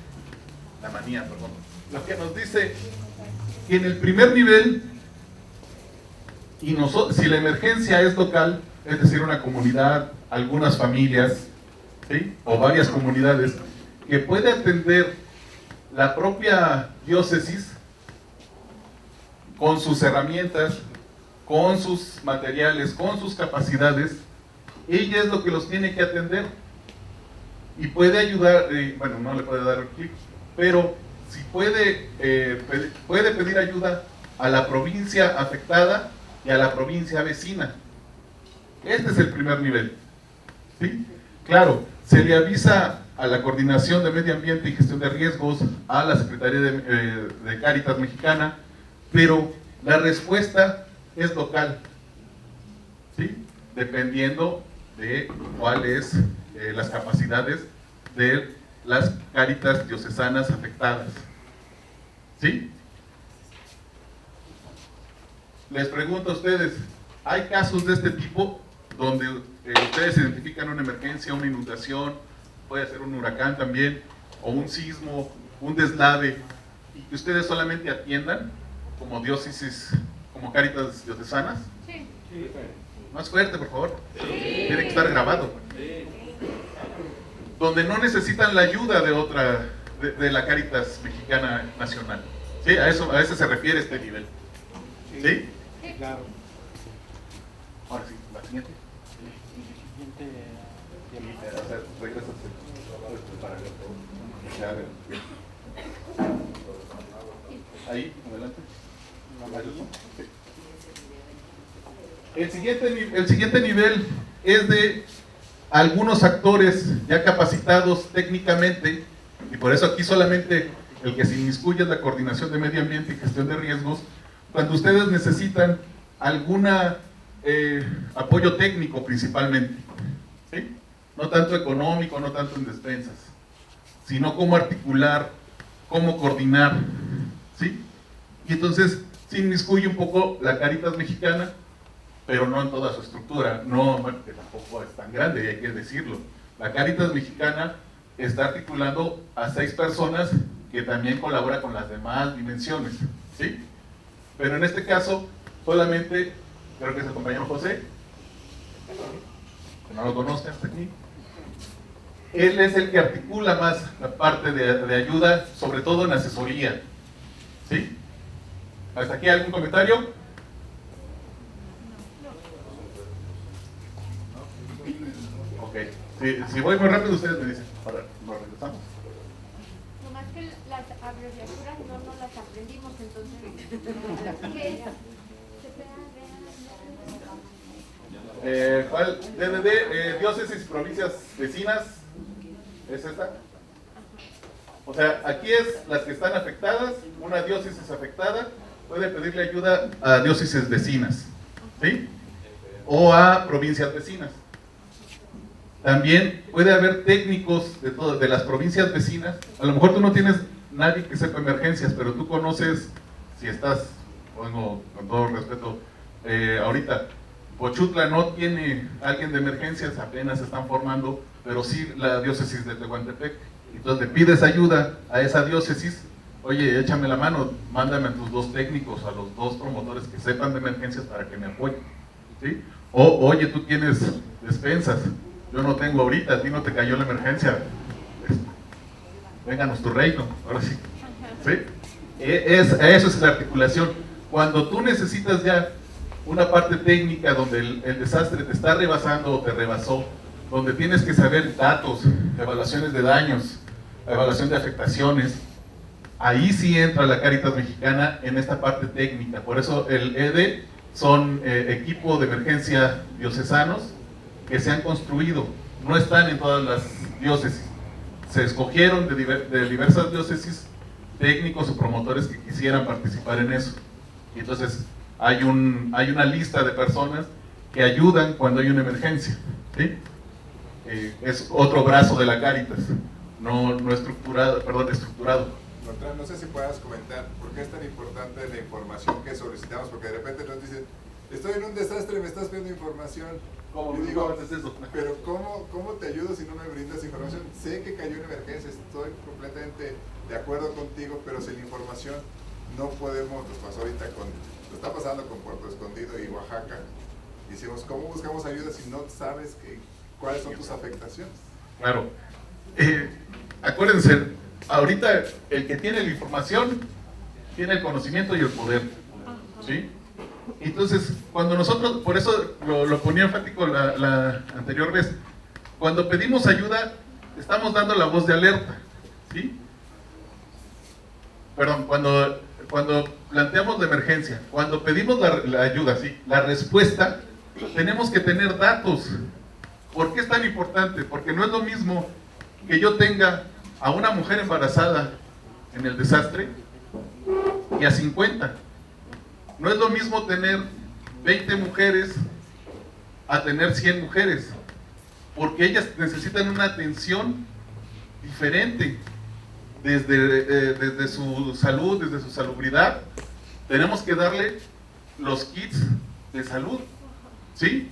lo que nos dice que en el primer nivel, y si la emergencia es local, es decir, una comunidad, algunas familias, ¿sí?, o varias comunidades, que puede atender la propia diócesis con sus herramientas, con sus materiales, con sus capacidades, ella es lo que los tiene que atender y puede ayudar, bueno, no le puede dar un clic, pero si puede pedir ayuda a la provincia afectada y a la provincia vecina. Este es el primer nivel, ¿sí? Claro, se le avisa a la Coordinación de Medio Ambiente y Gestión de Riesgos, a la Secretaría de Cáritas Mexicana, pero la respuesta es local, ¿sí?, dependiendo de cuáles las capacidades de las Cáritas diocesanas afectadas, ¿sí? Les pregunto a ustedes, ¿hay casos de este tipo donde ustedes identifican una emergencia, una inundación, puede ser un huracán también, o un sismo, un deslave, y que ustedes solamente atiendan como diócesis, como Cáritas diocesanas? Sí. Más fuerte, por favor. Tiene que estar grabado. Donde no necesitan la ayuda de otra, de la Cáritas Mexicana Nacional. ¿Sí? A eso se refiere este nivel. ¿Sí? Claro. Ahora sí, la siguiente. Regresa para ahí, adelante. El siguiente nivel es de algunos actores ya capacitados técnicamente, y por eso aquí solamente el que se inmiscuye es la Coordinación de Medio Ambiente y Gestión de Riesgos, cuando ustedes necesitan alguna apoyo técnico principalmente, ¿sí? No tanto económico, no tanto en despensas, sino cómo articular, cómo coordinar, ¿sí? Y entonces se inmiscuye un poco la Cáritas Mexicana, pero no en toda su estructura, no, bueno, que tampoco es tan grande, y hay que decirlo. La Cáritas Mexicana está articulando a 6 personas que también colaboran con las demás dimensiones, ¿sí? Pero en este caso, solamente, creo que es el compañero José, que no lo conozcan hasta aquí. Él es el que articula más la parte de ayuda, sobre todo en asesoría, ¿sí? ¿Hasta aquí algún comentario? Ok, si voy muy rápido ustedes me dicen. Ahora, nos regresamos. Nomás que las abreviaturas no las aprendimos, entonces. ¿Qué es? ¿Cuál? DDD, diócesis, provincias vecinas. ¿Es esta? O sea, aquí es las que están afectadas. Una diócesis afectada puede pedirle ayuda a diócesis vecinas, ¿sí? O a provincias vecinas. También puede haber técnicos de las provincias vecinas. A lo mejor tú no tienes nadie que sepa emergencias, pero tú conoces, si estás, bueno, con todo respeto, ahorita Pochutla no tiene alguien de emergencias, apenas se están formando, pero sí la diócesis de Tehuantepec. Entonces le pides ayuda a esa diócesis, oye, échame la mano, mándame a tus 2 técnicos, a los 2 promotores que sepan de emergencias para que me apoyen, ¿sí? O, oye, tú tienes despensas, yo no tengo ahorita, a ti no te cayó la emergencia, vénganos tu reino, ahora sí, ¿sí? Eso es la articulación. Cuando tú necesitas ya una parte técnica donde el desastre te está rebasando o te rebasó, donde tienes que saber datos, evaluaciones de daños, evaluación de afectaciones, ahí sí entra la Cáritas Mexicana en esta parte técnica. Por eso el EDE son equipo de emergencia diocesanos que se han construido, no están en todas las diócesis, se escogieron de diversas diócesis técnicos o promotores que quisieran participar en eso. Y entonces hay una lista de personas que ayudan cuando hay una emergencia, ¿sí? Es otro brazo de la Cáritas, no estructurado, perdón, estructurado. Beltrán, no sé si puedas comentar por qué es tan importante la información que solicitamos, porque de repente nos dicen, estoy en un desastre, me estás pidiendo información. ¿Cómo y digo, haces eso? pero ¿cómo te ayudo si no me brindas información? Sé que cayó una emergencia, estoy completamente de acuerdo contigo, pero sin información no podemos, nos pasó ahorita lo está pasando con Puerto Escondido y Oaxaca. Decimos, ¿cómo buscamos ayuda si no sabes cuáles son tus afectaciones? Claro. Acuérdense, ahorita el que tiene la información tiene el conocimiento y el poder, ¿sí? Entonces, cuando nosotros, por eso lo ponía enfático la anterior vez, cuando pedimos ayuda, estamos dando la voz de alerta, ¿sí? Perdón, cuando planteamos la emergencia, cuando pedimos la ayuda, ¿sí? La respuesta, tenemos que tener datos. ¿Por qué es tan importante? Porque no es lo mismo que yo tenga a una mujer embarazada en el desastre y a 50. No es lo mismo tener 20 mujeres a tener 100 mujeres, porque ellas necesitan una atención diferente desde su salud, desde su salubridad. Tenemos que darle los kits de salud, ¿sí?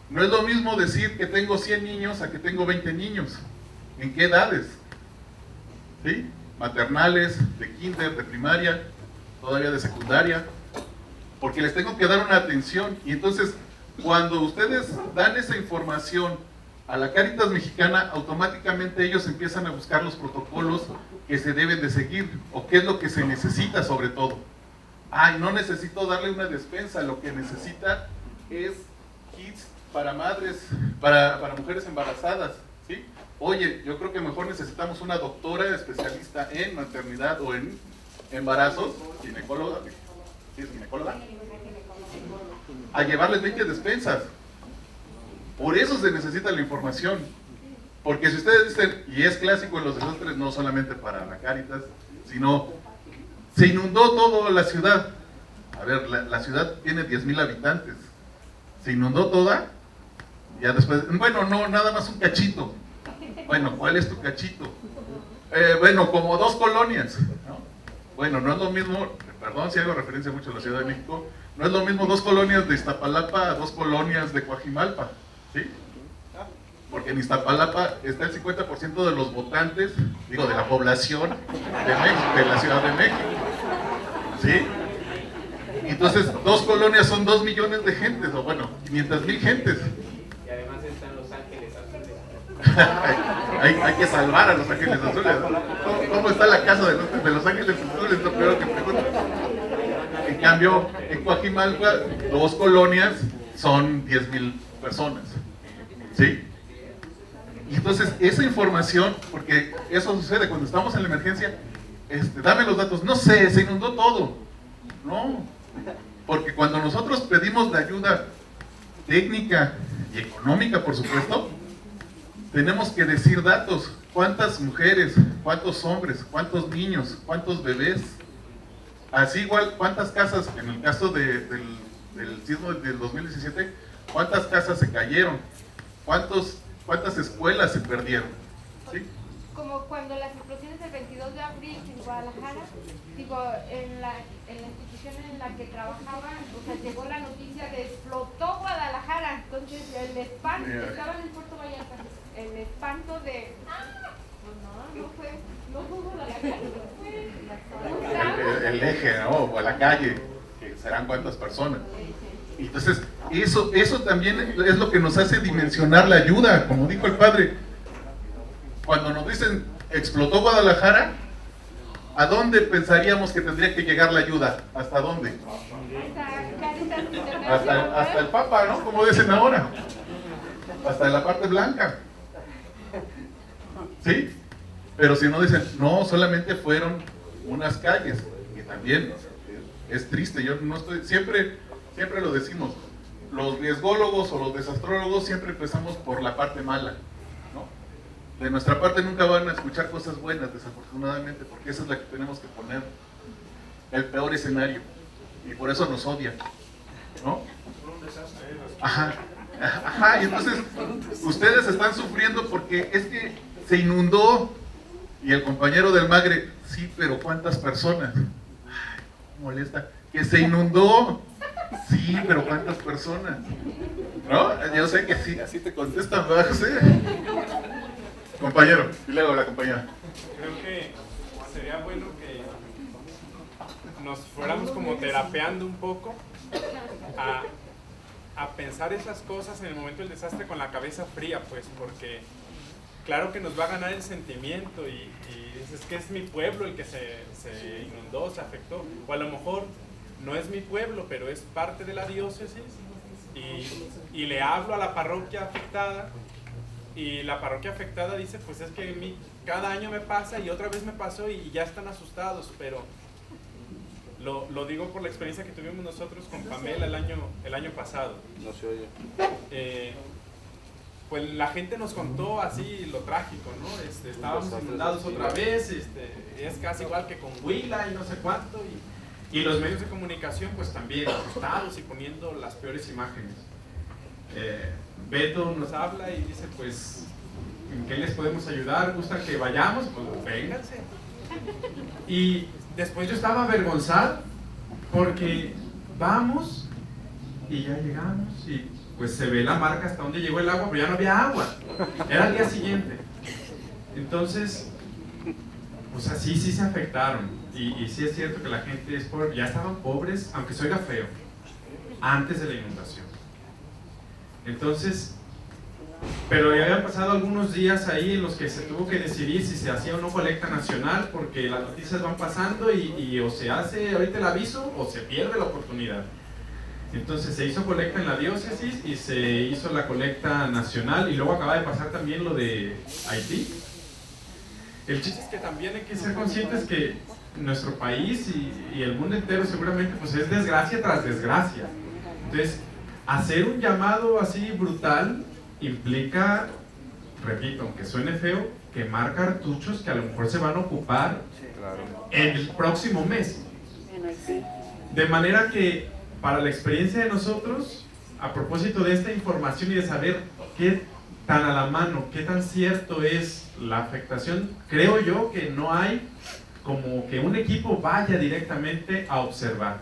No es lo mismo decir que tengo 100 niños a que tengo 20 niños. ¿En qué edades? ¿Sí? Maternales, de kinder, de primaria, todavía de secundaria, porque les tengo que dar una atención. Y entonces, cuando ustedes dan esa información a la Cáritas Mexicana, automáticamente ellos empiezan a buscar los protocolos que se deben de seguir, o qué es lo que se necesita sobre todo. Ay, no necesito darle una despensa, lo que necesita es kits para madres, para mujeres embarazadas, ¿sí? Oye, yo creo que mejor necesitamos una doctora especialista en maternidad o en embarazos, ginecóloga, ¿sí es ginecóloga? A llevarles 20 despensas. Por eso se necesita la información. Porque si ustedes dicen, y es clásico en los desastres, no solamente para la Cáritas, sino se inundó toda la ciudad. A ver, la ciudad tiene 10,000 habitantes. Se inundó toda, ya después, bueno, no, nada más un cachito. Bueno, ¿cuál es tu cachito? Bueno, como 2 colonias, ¿no? Bueno, no es lo mismo, perdón si hago referencia mucho a la Ciudad de México, no es lo mismo 2 colonias de Iztapalapa a 2 colonias de Coajimalpa, ¿sí? Porque en Iztapalapa está el 50% de los votantes, digo, de la población de México, de la Ciudad de México, ¿sí? Entonces, 2 colonias son 2 millones de gentes, o bueno, 500,000 gentes. Y además están Los Ángeles Azules. hay que salvar a Los Ángeles Azules. ¿Cómo está la casa de Los Ángeles Azules? Lo primero que pregunto. En cambio, en Coajimalpa, 2 colonias son 10,000 personas, ¿sí? Y entonces, esa información, porque eso sucede cuando estamos en la emergencia, dame los datos, no sé, se inundó todo. No, porque cuando nosotros pedimos la ayuda técnica y económica, por supuesto, tenemos que decir datos. ¿Cuántas mujeres, cuántos hombres, cuántos niños, cuántos bebés? Así igual, ¿cuántas casas, en el caso del sismo del 2017, cuántas casas se cayeron? ¿Cuántas escuelas se perdieron? ¿Sí? Como cuando las explosiones del 22 de abril en Guadalajara, digo, en la institución en la que trabajaba, o sea, llegó la noticia de explotó Guadalajara, entonces el espanto, estaban en Puerto Vallarta, el espanto de, no fue Guadalajara, El eje, ¿no? O a la calle, que serán cuántas personas. Entonces, eso también es lo que nos hace dimensionar la ayuda, como dijo el padre. Cuando nos dicen, explotó Guadalajara, ¿a dónde pensaríamos que tendría que llegar la ayuda? ¿Hasta dónde? Hasta el Papa, ¿no? Como dicen ahora. Hasta la parte blanca. ¿Sí? Pero si no dicen, no, solamente fueron unas calles, que también es triste. Yo no estoy, siempre lo decimos, los riesgólogos o los desastrólogos siempre empezamos por la parte mala, ¿no? De nuestra parte nunca van a escuchar cosas buenas, desafortunadamente, porque esa es la que tenemos que poner, el peor escenario, y por eso nos odian, ¿no? Ajá, y entonces ustedes están sufriendo porque es que se inundó, y el compañero del Magre, sí, pero ¿cuántas personas? Ay, molesta, que se inundó, sí, pero ¿cuántas personas? ¿No? Yo sé que sí, así te contestan, ¿verdad, José? Compañero, y luego la compañera. Creo que sería bueno que nos fuéramos como terapeando un poco a pensar esas cosas en el momento del desastre con la cabeza fría, pues, porque claro que nos va a ganar el sentimiento y dices que es mi pueblo el que se inundó, se afectó, o a lo mejor no es mi pueblo, pero es parte de la diócesis y le hablo a la parroquia afectada y la parroquia afectada dice, pues es que cada año me pasa y otra vez me pasó y ya están asustados, pero lo digo por la experiencia que tuvimos nosotros con Pamela el año pasado. No se oye. Pues la gente nos contó así lo trágico, ¿no? Estábamos inundados otra vez, es casi igual que con Huila y no sé cuánto, y los medios de comunicación pues también asustados y poniendo las peores imágenes. Beto nos habla y dice, pues, ¿en qué les podemos ayudar? ¿Gusta que vayamos? Pues vénganse. Y después yo estaba avergonzado porque vamos y ya llegamos y pues se ve la marca hasta donde llegó el agua, pero ya no había agua, era el día siguiente. Entonces, pues así sí se afectaron y sí es cierto que la gente es pobre, ya estaban pobres, aunque se oiga feo, antes de la inundación. Entonces, pero ya habían pasado algunos días ahí en los que se tuvo que decidir si se hacía o no colecta nacional, porque las noticias van pasando y o se hace ahorita el aviso o se pierde la oportunidad. Entonces se hizo colecta en la diócesis y se hizo la colecta nacional y luego acaba de pasar también lo de Haití. El chiste es que también hay que ser conscientes que nuestro país y el mundo entero seguramente pues es desgracia tras desgracia. Entonces, hacer un llamado así brutal implica, repito, aunque suene feo, quemar cartuchos que a lo mejor se van a ocupar en el próximo mes. De manera que para la experiencia de nosotros, a propósito de esta información y de saber qué tan a la mano, qué tan cierto es la afectación, creo yo que no hay como que un equipo vaya directamente a observar,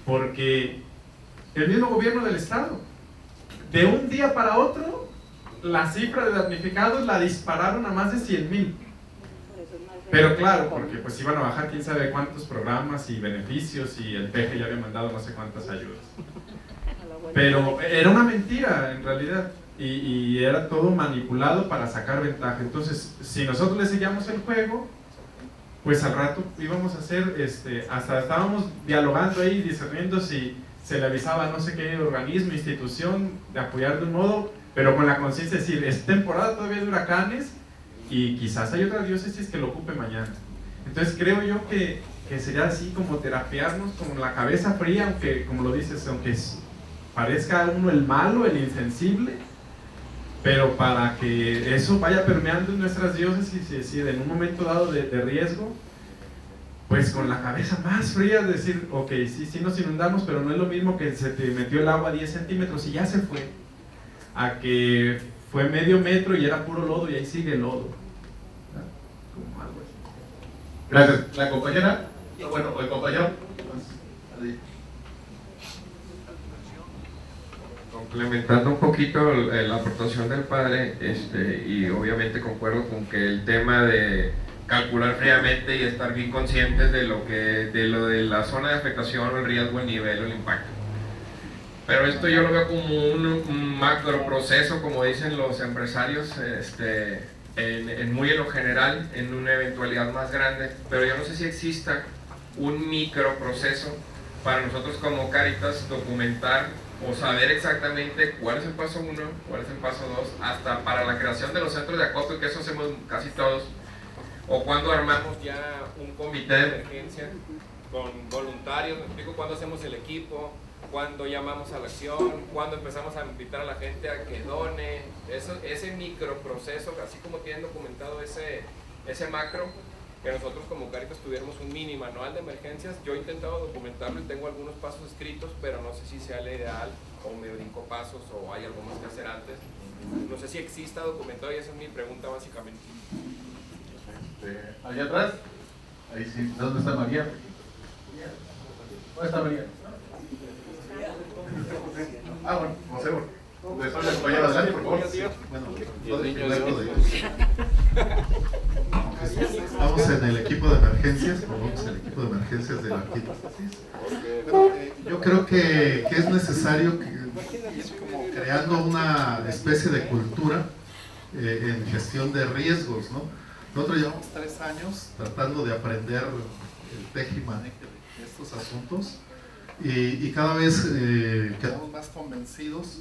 porque el mismo gobierno del estado, de un día para otro, la cifra de damnificados la dispararon a más de 100,000. Pero claro, porque pues iban a bajar quién sabe cuántos programas y beneficios y el PG ya había mandado no sé cuántas ayudas. Pero era una mentira en realidad y era todo manipulado para sacar ventaja. Entonces, si nosotros le seguíamos el juego, pues al rato íbamos a hacer, hasta estábamos dialogando ahí, discerniendo si se le avisaba a no sé qué organismo, institución, de apoyar de un modo, pero con la conciencia de decir, es temporada todavía de huracanes y quizás hay otra diócesis que lo ocupe mañana. Entonces creo yo que sería así como terapearnos con la cabeza fría, aunque como lo dices, aunque parezca uno el malo, el insensible, pero para que eso vaya permeando en nuestras diócesis y decir en un momento dado de riesgo, pues con la cabeza más fría decir, ok, sí nos inundamos, pero no es lo mismo que se te metió el agua a 10 centímetros y ya se fue, a que fue medio metro y era puro lodo y ahí sigue el lodo. Como algo así. Gracias. ¿La compañera? Bueno, el compañero. Complementando un poquito la aportación del padre, y obviamente concuerdo con que el tema de calcular fríamente y estar bien conscientes de lo de la zona de afectación, el riesgo, el nivel o el impacto. Pero esto yo lo veo como un macro proceso, como dicen los empresarios, muy en lo general, en una eventualidad más grande, pero yo no sé si exista un micro proceso para nosotros como Cáritas documentar o saber exactamente cuál es el paso 1, cuál es el paso 2, hasta para la creación de los centros de acopio, que eso hacemos casi todos, o cuando armamos ya un comité de emergencia con voluntarios, me explico, cuando hacemos el equipo, cuando llamamos a la acción, cuando empezamos a invitar a la gente a que done, ese microproceso, así como tienen documentado ese macro, que nosotros como Cáritas tuviéramos un mini manual de emergencias. Yo he intentado documentarlo y tengo algunos pasos escritos, pero no sé si sea lo ideal, o me brinco pasos, o hay algo más que hacer antes. No sé si exista documentado y esa es mi pregunta básicamente. Allá atrás, ahí sí. ¿Dónde está María? ¿Dónde está María? Ah, bueno, José, después le voy a adelante, por favor. Estamos en el equipo de emergencias, formamos el equipo de emergencias de la arquidiócesis. Yo creo que es necesario que, como creando una especie de cultura en gestión de riesgos, ¿no? Nosotros llevamos 3 años tratando de aprender el tejimaneje de estos asuntos y cada vez quedamos más convencidos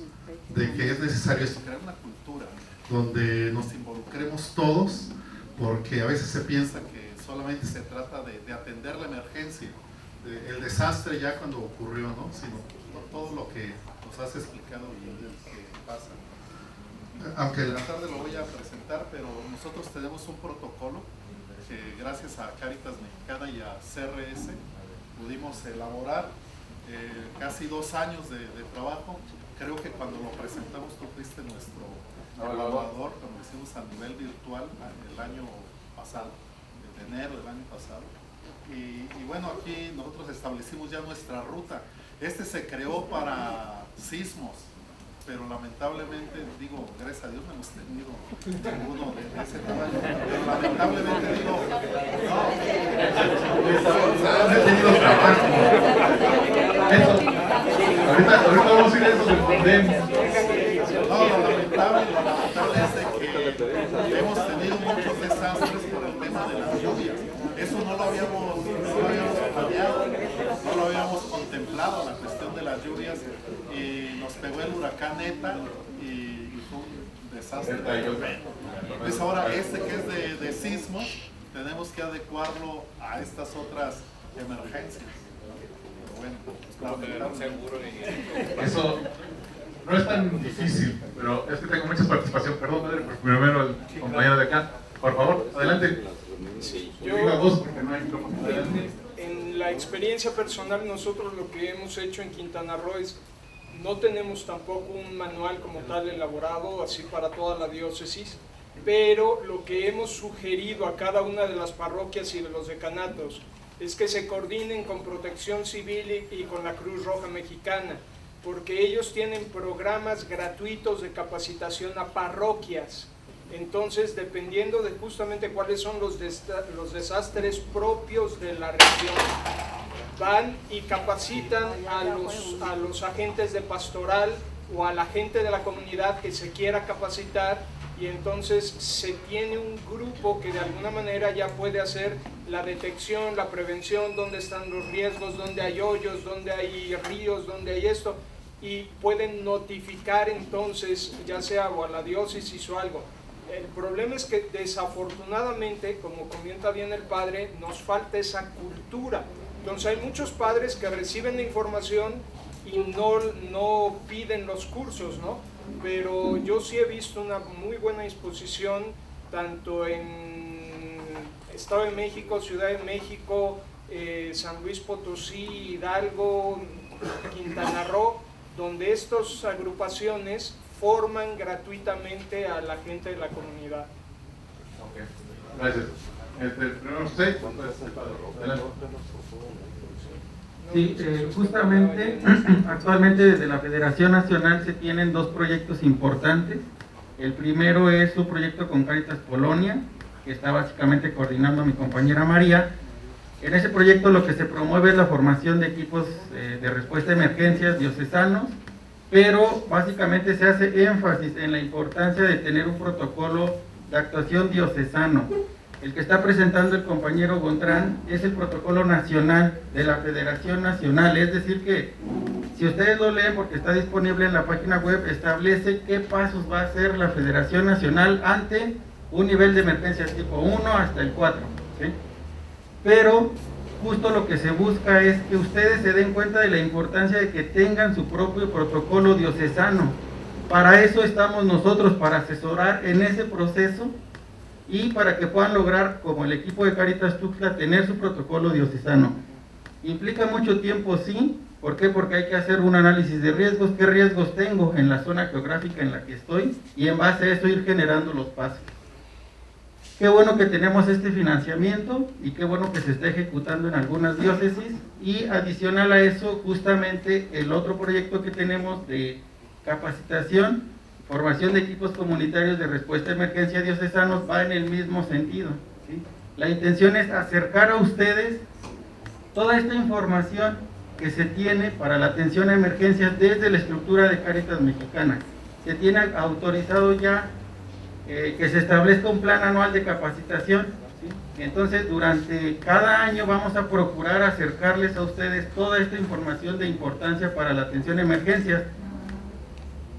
de que es necesario crear una cultura donde nos involucremos todos, porque a veces se piensa que solamente se trata de atender la emergencia, el desastre ya cuando ocurrió, ¿no? Sino todo lo que nos has explicado y que pasa. Aunque en la tarde lo voy a presentar, pero nosotros tenemos un protocolo que gracias a Cáritas Mexicana y a CRS pudimos elaborar casi 2 años de trabajo. Creo que cuando lo presentamos tú fuiste nuestro evaluador, cuando lo hicimos a nivel virtual el año pasado, en enero del año pasado. Y bueno, aquí nosotros establecimos ya nuestra ruta. Se creó para sismos, pero lamentablemente, digo, gracias a Dios no hemos tenido ninguno de ese tamaño, pero lamentablemente digo, no he tenido trabajo. Ahorita vamos a ir a eso del pandemia. No, lo lamentable es de que hemos tenido muchos desastres por el tema de las lluvias. Eso no lo habíamos planeado, no lo habíamos contemplado, la cuestión de las lluvias, y nos pegó el huracán ETA y fue un desastre. Pues ahora que es de sismos, tenemos que adecuarlo a estas otras emergencias. Bueno, eso no es tan difícil, pero es que tengo mucha participación. Perdón, Pedro, primero el compañero de acá. Por favor, adelante. Sí, Diga vos porque no hay micrófono. En la experiencia personal, nosotros lo que hemos hecho en Quintana Roo es, no tenemos tampoco un manual como tal elaborado, así para toda la diócesis, pero lo que hemos sugerido a cada una de las parroquias y de los decanatos es que se coordinen con Protección Civil y con la Cruz Roja Mexicana, porque ellos tienen programas gratuitos de capacitación a parroquias. Entonces, dependiendo de justamente cuáles son los desastres propios de la región, van y capacitan a los agentes de pastoral o a la gente de la comunidad que se quiera capacitar, y entonces se tiene un grupo que de alguna manera ya puede hacer la detección, la prevención, dónde están los riesgos, dónde hay hoyos, dónde hay ríos, dónde hay esto, y pueden notificar entonces ya sea o a la diócesis o algo. El problema es que desafortunadamente, como comenta bien el padre, nos falta esa cultura. Entonces hay muchos padres que reciben la información y no piden los cursos, ¿no? pero yo sí he visto una muy buena disposición tanto en Estado de México, Ciudad de México, San Luis Potosí, Hidalgo, Quintana Roo, donde estas agrupaciones forman gratuitamente a la gente de la comunidad. Okay. Gracias. Primero usted. Sí, justamente, actualmente desde la Federación Nacional se tienen dos proyectos importantes. El primero es un proyecto con Cáritas Polonia, que está básicamente coordinando mi compañera María. En ese proyecto lo que se promueve es la formación de equipos de respuesta a emergencias diocesanos, pero básicamente se hace énfasis en la importancia de tener un protocolo de actuación diocesano. El que está presentando el compañero Gontrán es el protocolo nacional de la Federación Nacional, es decir que si ustedes lo leen, porque está disponible en la página web, establece qué pasos va a hacer la Federación Nacional ante un nivel de emergencia tipo 1 hasta el 4, ¿sí? Pero justo lo que se busca es que ustedes se den cuenta de la importancia de que tengan su propio protocolo diocesano. Para eso estamos nosotros, para asesorar en ese proceso y para que puedan lograr, como el equipo de Cáritas Tuxtla, tener su protocolo diocesano. Implica mucho tiempo, sí. ¿Por qué? Porque hay que hacer un análisis de riesgos, qué riesgos tengo en la zona geográfica en la que estoy, y en base a eso ir generando los pasos. Qué bueno que tenemos este financiamiento y qué bueno que se está ejecutando en algunas diócesis, y adicional a eso, justamente el otro proyecto que tenemos de capacitación, formación de equipos comunitarios de respuesta a emergencia diocesanos, va en el mismo sentido, ¿sí? La intención es acercar a ustedes toda esta información que se tiene para la atención a emergencias desde la estructura de Cáritas Mexicana. Se tiene autorizado ya que se establezca un plan anual de capacitación, ¿sí? Entonces durante cada año vamos a procurar acercarles a ustedes toda esta información de importancia para la atención a emergencias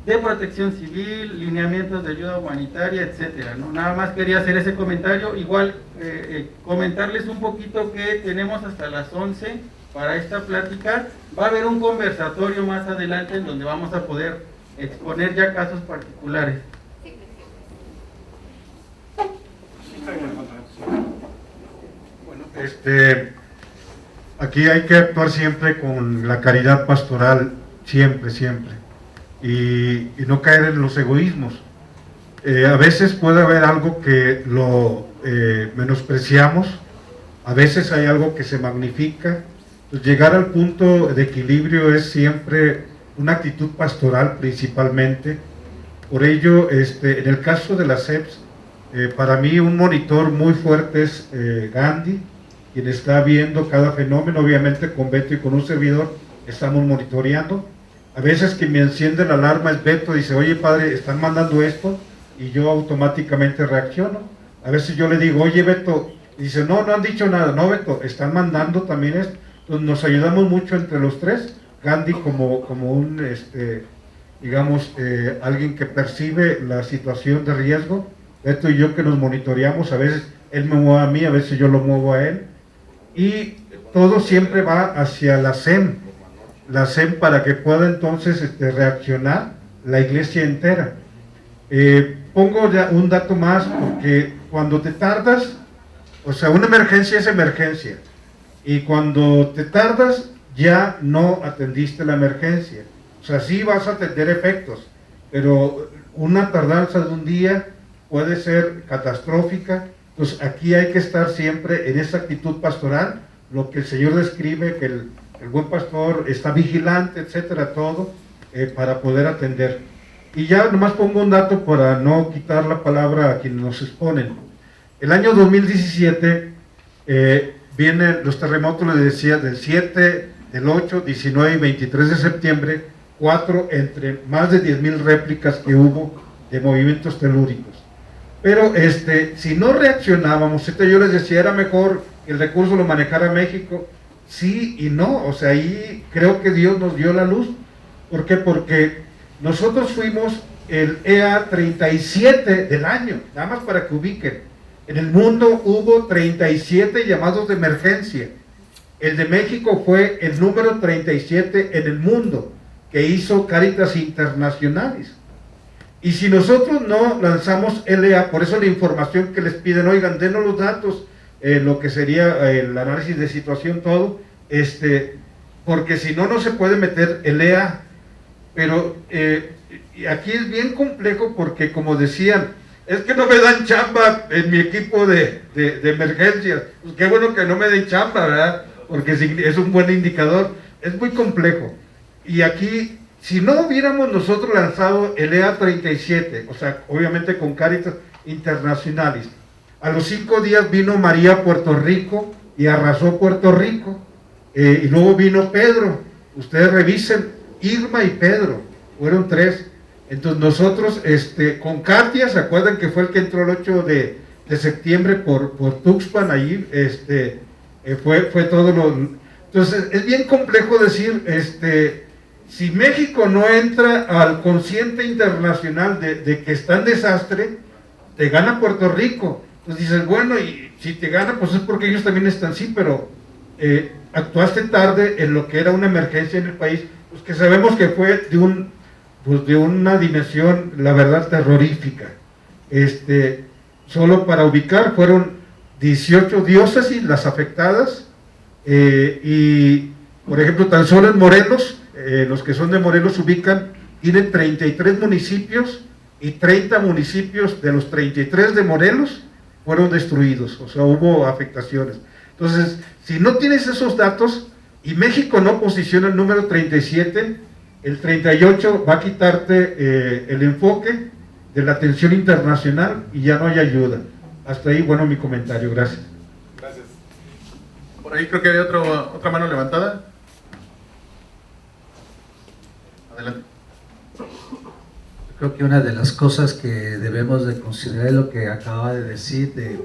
de protección civil, lineamientos de ayuda humanitaria, etcétera, ¿no? Nada más quería hacer ese comentario. Igual comentarles un poquito que tenemos hasta las 11 para esta plática. Va a haber un conversatorio más adelante en donde vamos a poder exponer ya casos particulares. Bueno, aquí hay que actuar siempre con la caridad pastoral, siempre, y no caer en los egoísmos. A veces puede haber algo que lo menospreciamos, a veces hay algo que se magnifica. Pues llegar al punto de equilibrio es siempre una actitud pastoral principalmente. Por ello, en el caso de las CEPS, para mí un monitor muy fuerte es Gandhi, quien está viendo cada fenómeno. Obviamente con Beto y con un servidor estamos monitoreando. A veces que me enciende la alarma es Beto, dice, oye padre, están mandando esto, y yo automáticamente reacciono. A veces yo le digo, oye Beto, y dice, no han dicho nada. No Beto, están mandando también esto. Entonces nos ayudamos mucho entre los tres. Gandhi como un, digamos, alguien que percibe la situación de riesgo. Beto y yo que nos monitoreamos, a veces él me mueve a mí, a veces yo lo muevo a él. Y todo siempre va hacia la SEM para que pueda entonces reaccionar la iglesia entera. Pongo ya un dato más, porque cuando te tardas, o sea, una emergencia es emergencia, y cuando te tardas ya no atendiste la emergencia. O sea, sí vas a atender efectos, pero una tardanza de un día puede ser catastrófica. Entonces aquí hay que estar siempre en esa actitud pastoral, lo que el Señor describe, que el buen pastor está vigilante, etcétera, todo, para poder atender. Y ya nomás pongo un dato para no quitar la palabra a quienes nos exponen. El año 2017 vienen los terremotos, les decía, del 7, del 8, 19 y 23 de septiembre, 4 entre más de 10,000 réplicas que hubo de movimientos telúricos. Pero si no reaccionábamos, yo les decía, era mejor que el recurso lo manejara México. Sí y no, o sea, ahí creo que Dios nos dio la luz. ¿Por qué? Porque nosotros fuimos el EA 37 del año, nada más para que ubiquen. En el mundo hubo 37 llamados de emergencia. El de México fue el número 37 en el mundo que hizo Cáritas Internacionales. Y si nosotros no lanzamos LA, por eso la información que les piden, oigan, denos los datos, lo que sería el análisis de situación, todo, porque si no, no se puede meter LA. Pero aquí es bien complejo porque, como decían, es que no me dan chamba en mi equipo de emergencias. Pues qué bueno que no me den chamba, ¿verdad? Porque es un buen indicador. Es muy complejo. Y aquí, si no hubiéramos nosotros lanzado el EA37, o sea, obviamente con Cáritas Internacionales, a los 5 días vino María a Puerto Rico y arrasó Puerto Rico. Y luego vino Pedro. Ustedes revisen, Irma y Pedro, fueron 3. Entonces nosotros, con Katia, ¿se acuerdan que fue el que entró el 8 de septiembre por Tuxpan? Allí, fue todo lo... Entonces, es bien complejo decir, si México no entra al consciente internacional de que está en desastre, te gana Puerto Rico. Entonces dices, bueno, y si te gana, pues es porque ellos también están, sí, pero actuaste tarde en lo que era una emergencia en el país, pues que sabemos que fue de una dimensión, la verdad, terrorífica. Solo para ubicar, fueron 18 diócesis las afectadas, y por ejemplo, tan solo en Morelos, los que son de Morelos ubican, tienen 33 municipios, y 30 municipios de los 33 de Morelos fueron destruidos, o sea, hubo afectaciones. Entonces, si no tienes esos datos, y México no posiciona el número 37, el 38 va a quitarte el enfoque de la atención internacional y ya no hay ayuda. Hasta ahí, bueno, mi comentario. Gracias. Gracias. Por ahí creo que hay otra mano levantada. Adelante. Creo que una de las cosas que debemos de considerar es lo que acaba de decir, de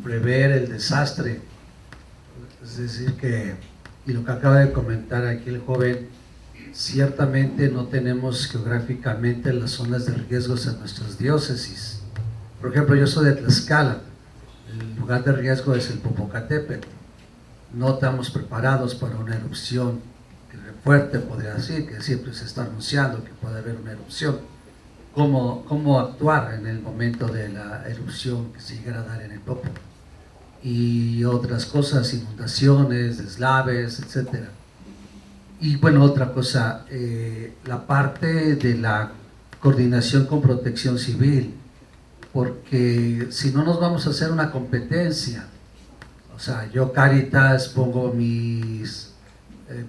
prever el desastre. Es decir que, y lo que acaba de comentar aquí el joven, ciertamente no tenemos geográficamente las zonas de riesgos en nuestras diócesis. Por ejemplo, yo soy de Tlaxcala, el lugar de riesgo es el Popocatépetl. No estamos preparados para una erupción fuerte, podría decir, que siempre se está anunciando que puede haber una erupción. ¿Cómo actuar en el momento de la erupción que se llegara a dar en el Popo? Y otras cosas, inundaciones, deslaves, etcétera. Y bueno, otra cosa, la parte de la coordinación con Protección Civil, porque si no nos vamos a hacer una competencia, o sea, yo Cáritas pongo mis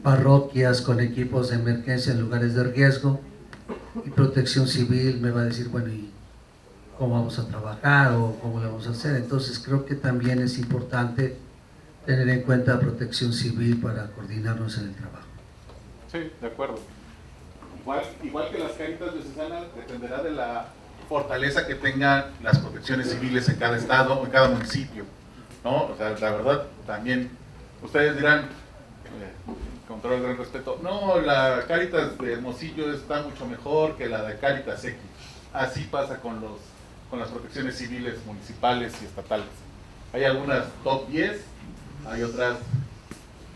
parroquias con equipos de emergencia en lugares de riesgo, y Protección Civil me va a decir, bueno, ¿y cómo vamos a trabajar o cómo lo vamos a hacer? Entonces creo que también es importante tener en cuenta Protección Civil para coordinarnos en el trabajo. Sí, de acuerdo. Igual que las Cáritas diocesanas, dependerá de la fortaleza que tengan las protecciones civiles en cada estado o en cada municipio, ¿no? O sea, la verdad, también ustedes dirán, con todo el gran respeto, no, la Cáritas de Hermosillo está mucho mejor que la de Cáritas X. Así pasa con las protecciones civiles municipales y estatales. Hay algunas top 10, hay otras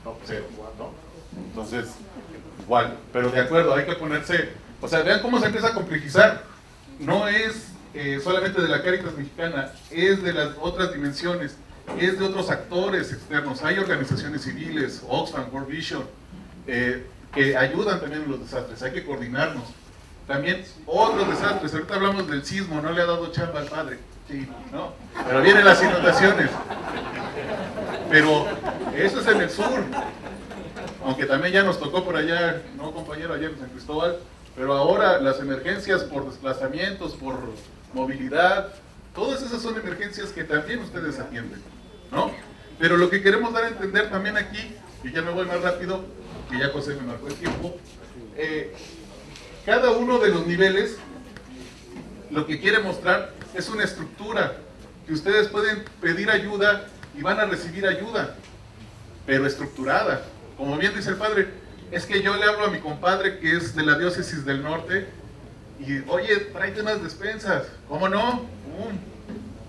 top 0, ¿no? Entonces, igual, pero de acuerdo, hay que ponerse, o sea, vean cómo se empieza a complejizar. No es solamente de la Cáritas mexicana, es de las otras dimensiones, es de otros actores externos. Hay organizaciones civiles, Oxfam, World Vision, que ayudan también en los desastres. Hay que coordinarnos. También otros desastres, ahorita hablamos del sismo, no le ha dado chamba al padre, sí, ¿no? Pero vienen las inundaciones. Pero eso es en el sur, aunque también ya nos tocó por allá, no compañero, ayer en San Cristóbal, pero ahora las emergencias por desplazamientos, por movilidad, todas esas son emergencias que también ustedes atienden, ¿no? Pero lo que queremos dar a entender también aquí, y ya me voy más rápido, que ya José me marcó el tiempo, cada uno de los niveles lo que quiere mostrar es una estructura, que ustedes pueden pedir ayuda y van a recibir ayuda, pero estructurada. Como bien dice el padre, es que yo le hablo a mi compadre que es de la diócesis del norte y, oye, tráete unas despensas. ¿Cómo no?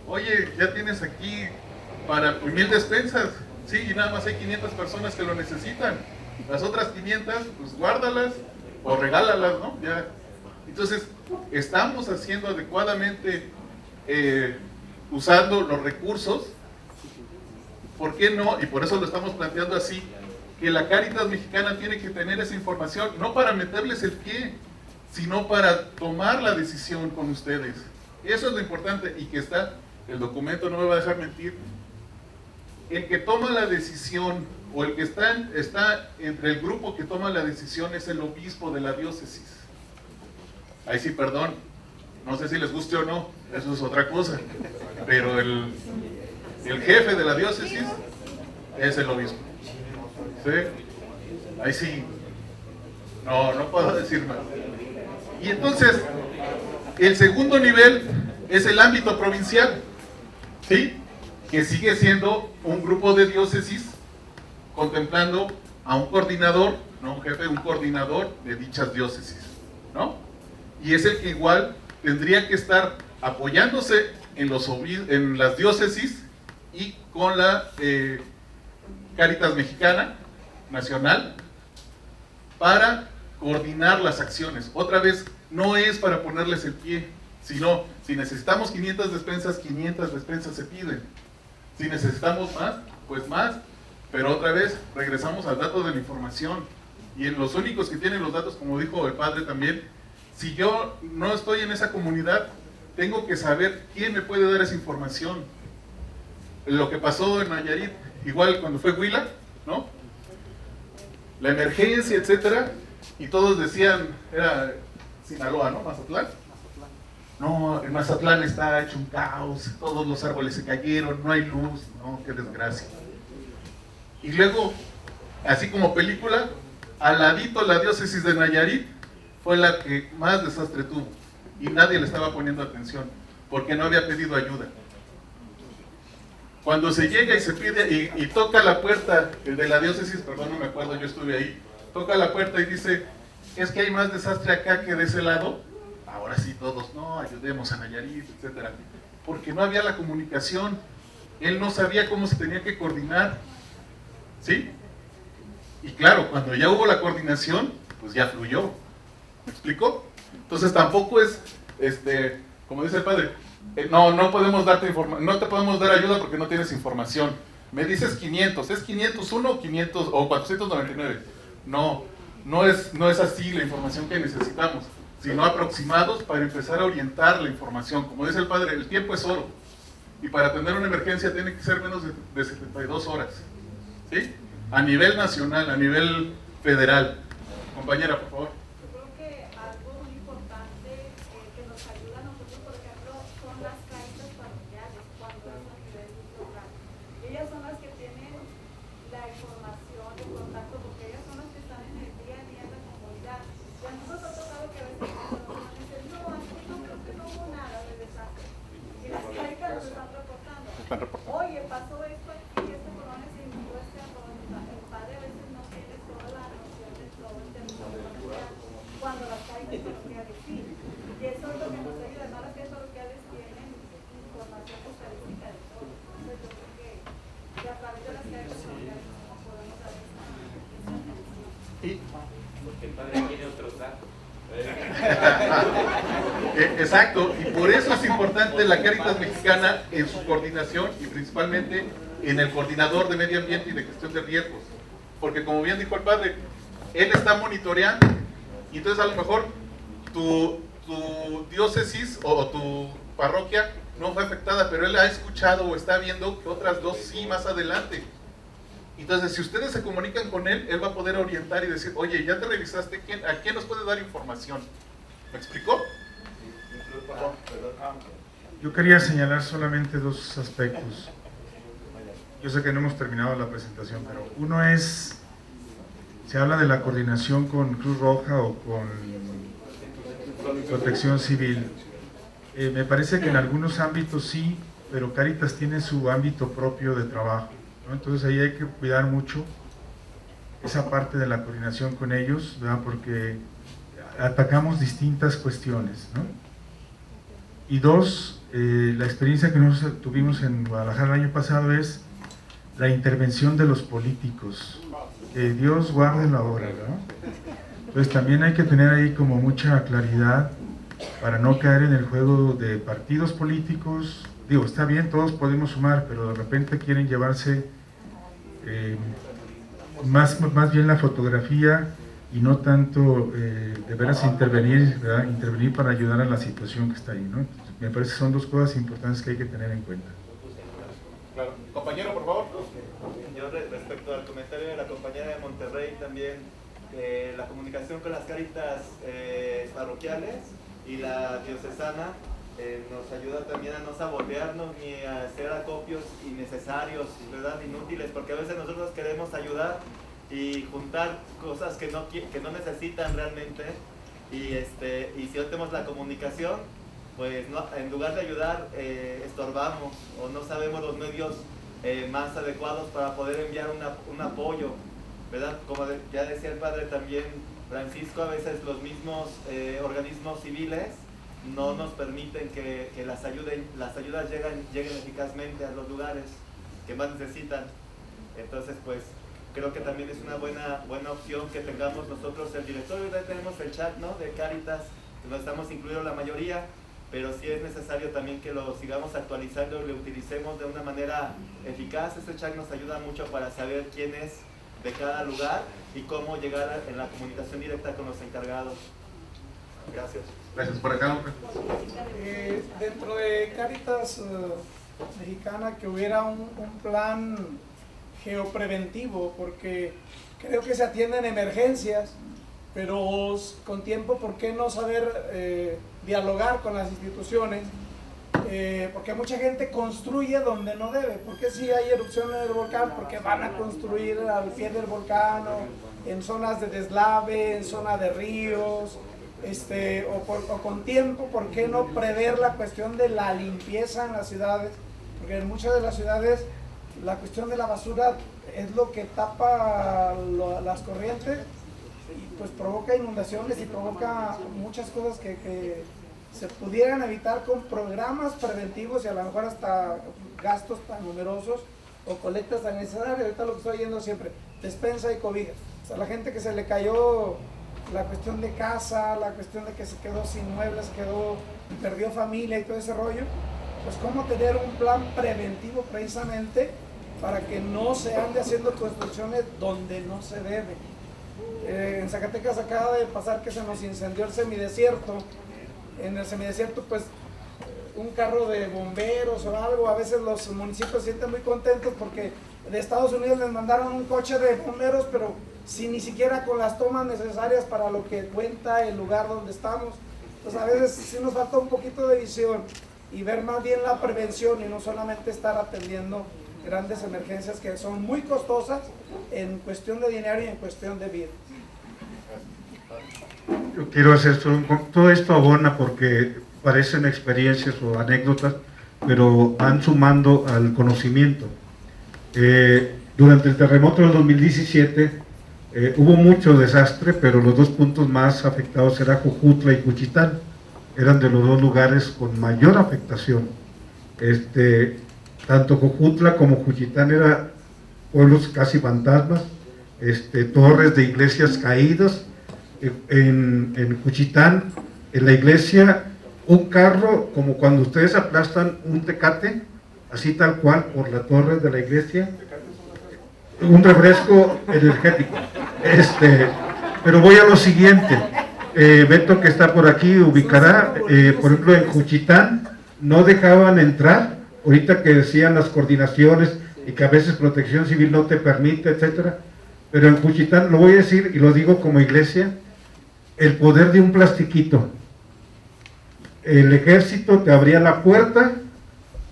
Oye, ya tienes aquí para 1000 despensas. Sí, y nada más hay 500 personas que lo necesitan. Las otras 500, pues guárdalas o regálalas, ¿no? Ya. Entonces, estamos haciendo adecuadamente, usando los recursos. ¿Por qué no? Y por eso lo estamos planteando así, que la Cáritas Mexicana tiene que tener esa información, no para meterles el pie, sino para tomar la decisión con ustedes. Eso es lo importante, y que está, el documento no me va a dejar mentir, el que toma la decisión, o el que está entre el grupo que toma la decisión, es el obispo de la diócesis. Ahí sí, perdón, no sé si les guste o no, eso es otra cosa, pero el jefe de la diócesis es el obispo. ¿Sí? Ahí sí, no puedo decir más. Y entonces, el segundo nivel es el ámbito provincial, ¿sí? Que sigue siendo un grupo de diócesis contemplando a un coordinador, no un jefe, un coordinador de dichas diócesis, ¿no? Y es el que igual tendría que estar apoyándose en las diócesis y con la Cáritas Mexicana Nacional para coordinar las acciones. Otra vez, no es para ponerles el pie, sino si necesitamos 500 despensas se piden. Si necesitamos más, pues más. Pero otra vez, regresamos al dato de la información. Y en los únicos que tienen los datos, como dijo el padre también, si yo no estoy en esa comunidad, tengo que saber quién me puede dar esa información. Lo que pasó en Nayarit, igual cuando fue Huila, ¿no? La emergencia, etcétera, y todos decían, era Sinaloa, ¿no? Mazatlán. No, en Mazatlán está hecho un caos, todos los árboles se cayeron, no hay luz, no, qué desgracia. Y luego, así como película, al ladito la diócesis de Nayarit fue la que más desastre tuvo, y nadie le estaba poniendo atención, porque no había pedido ayuda. Cuando se llega y se pide, y toca la puerta, el de la diócesis, perdón, no me acuerdo, yo estuve ahí, toca la puerta y dice, es que hay más desastre acá que de ese lado, ahora sí todos, no, ayudemos a Nayarit, etcétera, porque no había la comunicación, él no sabía cómo se tenía que coordinar, ¿sí? Y claro, cuando ya hubo la coordinación, pues ya fluyó, ¿me explico? Entonces tampoco es, como dice el padre, no podemos darte no te podemos dar ayuda porque no tienes información. Me dices 500, ¿es 501 o 500 o 499? No es así la información que necesitamos, sino aproximados para empezar a orientar la información. Como dice el padre, el tiempo es oro, y para atender una emergencia tiene que ser menos de 72 horas, ¿sí? A nivel nacional, a nivel federal. Compañera, por favor. Yo creo que algo muy importante que nos ayuda a nosotros, por ejemplo, son las cáritas parroquiales cuando es a nivel local. Ellas son las que tienen la información, el contacto, porque ellas son las que están en el día a día en la comunidad. Y a nosotros nos ha tocado que a veces nos dicen, no, aquí no creo que no hubo nada de desastre. Y las cáritas nos están reportando. Oye, pasó esto aquí, esta colonia se inundó, este arroz. El padre a veces no tiene toda la noción de todo el territorio cuando las cáritas parroquiales sí. Y eso es lo que nos ayuda. Además, las cáritas parroquiales tienen información estadística de todo. Entonces, yo creo que a través de las cáritas parroquiales podemos dar esa atención. Porque el padre tiene otros datos. Exacto, y por eso es importante la Cáritas Mexicana en su coordinación y principalmente en el coordinador de medio ambiente y de gestión de riesgos, porque como bien dijo el padre, él está monitoreando, y entonces a lo mejor tu diócesis o tu parroquia no fue afectada, pero él ha escuchado o está viendo que otras dos sí más adelante. Entonces, si ustedes se comunican con él, él va a poder orientar y decir, oye, ¿ya te revisaste? ¿A quién nos puede dar información? ¿Me explicó? Yo quería señalar solamente dos aspectos. Yo sé que no hemos terminado la presentación, pero uno es, se habla de la coordinación con Cruz Roja o con Protección Civil. Me parece que en algunos ámbitos sí, pero Cáritas tiene su ámbito propio de trabajo, ¿no? Entonces ahí hay que cuidar mucho esa parte de la coordinación con ellos, ¿verdad? Porque atacamos distintas cuestiones, ¿no? Y dos, la experiencia que nosotros tuvimos en Guadalajara el año pasado es la intervención de los políticos. Que Dios guarde la hora, ¿no? Entonces también hay que tener ahí como mucha claridad para no caer en el juego de partidos políticos. Digo, está bien, todos podemos sumar, pero de repente quieren llevarse más bien la fotografía y no tanto de veras intervenir, ¿verdad? Intervenir para ayudar a la situación que está ahí, ¿no? Entonces, me parece que son dos cosas importantes que hay que tener en cuenta. Claro. Compañero, por favor. Yo respecto al comentario de la compañera de Monterrey también, la comunicación con las cáritas parroquiales y la diocesana nos ayuda también a no sabotearnos ni a hacer acopios innecesarios, ¿verdad? Inútiles, porque a veces nosotros queremos ayudar y juntar cosas que no necesitan realmente, y si no tenemos la comunicación, pues no, en lugar de ayudar estorbamos o no sabemos los medios más adecuados para poder enviar un apoyo, ¿verdad? Como ya decía el padre también Francisco, a veces los mismos organismos civiles no nos permiten que las ayudas lleguen eficazmente a los lugares que más necesitan. Entonces, pues creo que también es una buena opción que tengamos nosotros el directorio. Ya tenemos el chat, ¿no?, de Cáritas, que no estamos incluidos la mayoría, pero sí es necesario también que lo sigamos actualizando y lo utilicemos de una manera eficaz. Este chat nos ayuda mucho para saber quién es de cada lugar y cómo llegar en la comunicación directa con los encargados. Gracias. Gracias. Por acá. Dentro de Cáritas Mexicana, que hubiera un plan geopreventivo, porque creo que se atienden emergencias, pero con tiempo, ¿por qué no saber dialogar con las instituciones? Porque mucha gente construye donde no debe. Porque si hay erupción en el volcán, porque van a construir al pie del volcán, o en zonas de deslave, en zonas de ríos, o con tiempo. ¿Por qué no prever la cuestión de la limpieza en las ciudades? Porque en muchas de las ciudades la cuestión de la basura es lo que tapa las corrientes y pues provoca inundaciones y provoca muchas cosas que se pudieran evitar con programas preventivos y a lo mejor hasta gastos tan numerosos o colectas tan necesarias. Ahorita lo que estoy oyendo siempre, despensa y cobijas. O sea, la gente que se le cayó la cuestión de casa, la cuestión de que se quedó sin muebles, perdió familia y todo ese rollo, pues cómo tener un plan preventivo precisamente para que no se ande haciendo construcciones donde no se debe. En Zacatecas acaba de pasar que se nos incendió el semidesierto. En el semidesierto, pues un carro de bomberos o algo, a veces los municipios se sienten muy contentos porque de Estados Unidos les mandaron un coche de bomberos, pero sin ni siquiera con las tomas necesarias para lo que cuenta el lugar donde estamos. Entonces a veces sí nos falta un poquito de visión y ver más bien la prevención y no solamente estar atendiendo grandes emergencias que son muy costosas en cuestión de dinero y en cuestión de vida. Yo quiero hacer todo esto abona porque parecen experiencias o anécdotas, pero van sumando al conocimiento. Durante el terremoto del 2017 hubo mucho desastre, pero los dos puntos más afectados eran Jojutla y Juchitán. Eran de los dos lugares con mayor afectación. Tanto Jojutla como Juchitán eran pueblos casi fantasmas, torres de iglesias caídas. En Juchitán, en la iglesia, un carro, como cuando ustedes aplastan un Tecate, así tal cual, por la torre de la iglesia, un refresco energético. Pero voy a lo siguiente, Beto, que está por aquí, ubicará, por ejemplo, en Juchitán no dejaban entrar, ahorita que decían las coordinaciones y que a veces Protección Civil no te permite, etcétera, pero en Juchitán, lo voy a decir y lo digo como iglesia, el poder de un plastiquito. El ejército te abría la puerta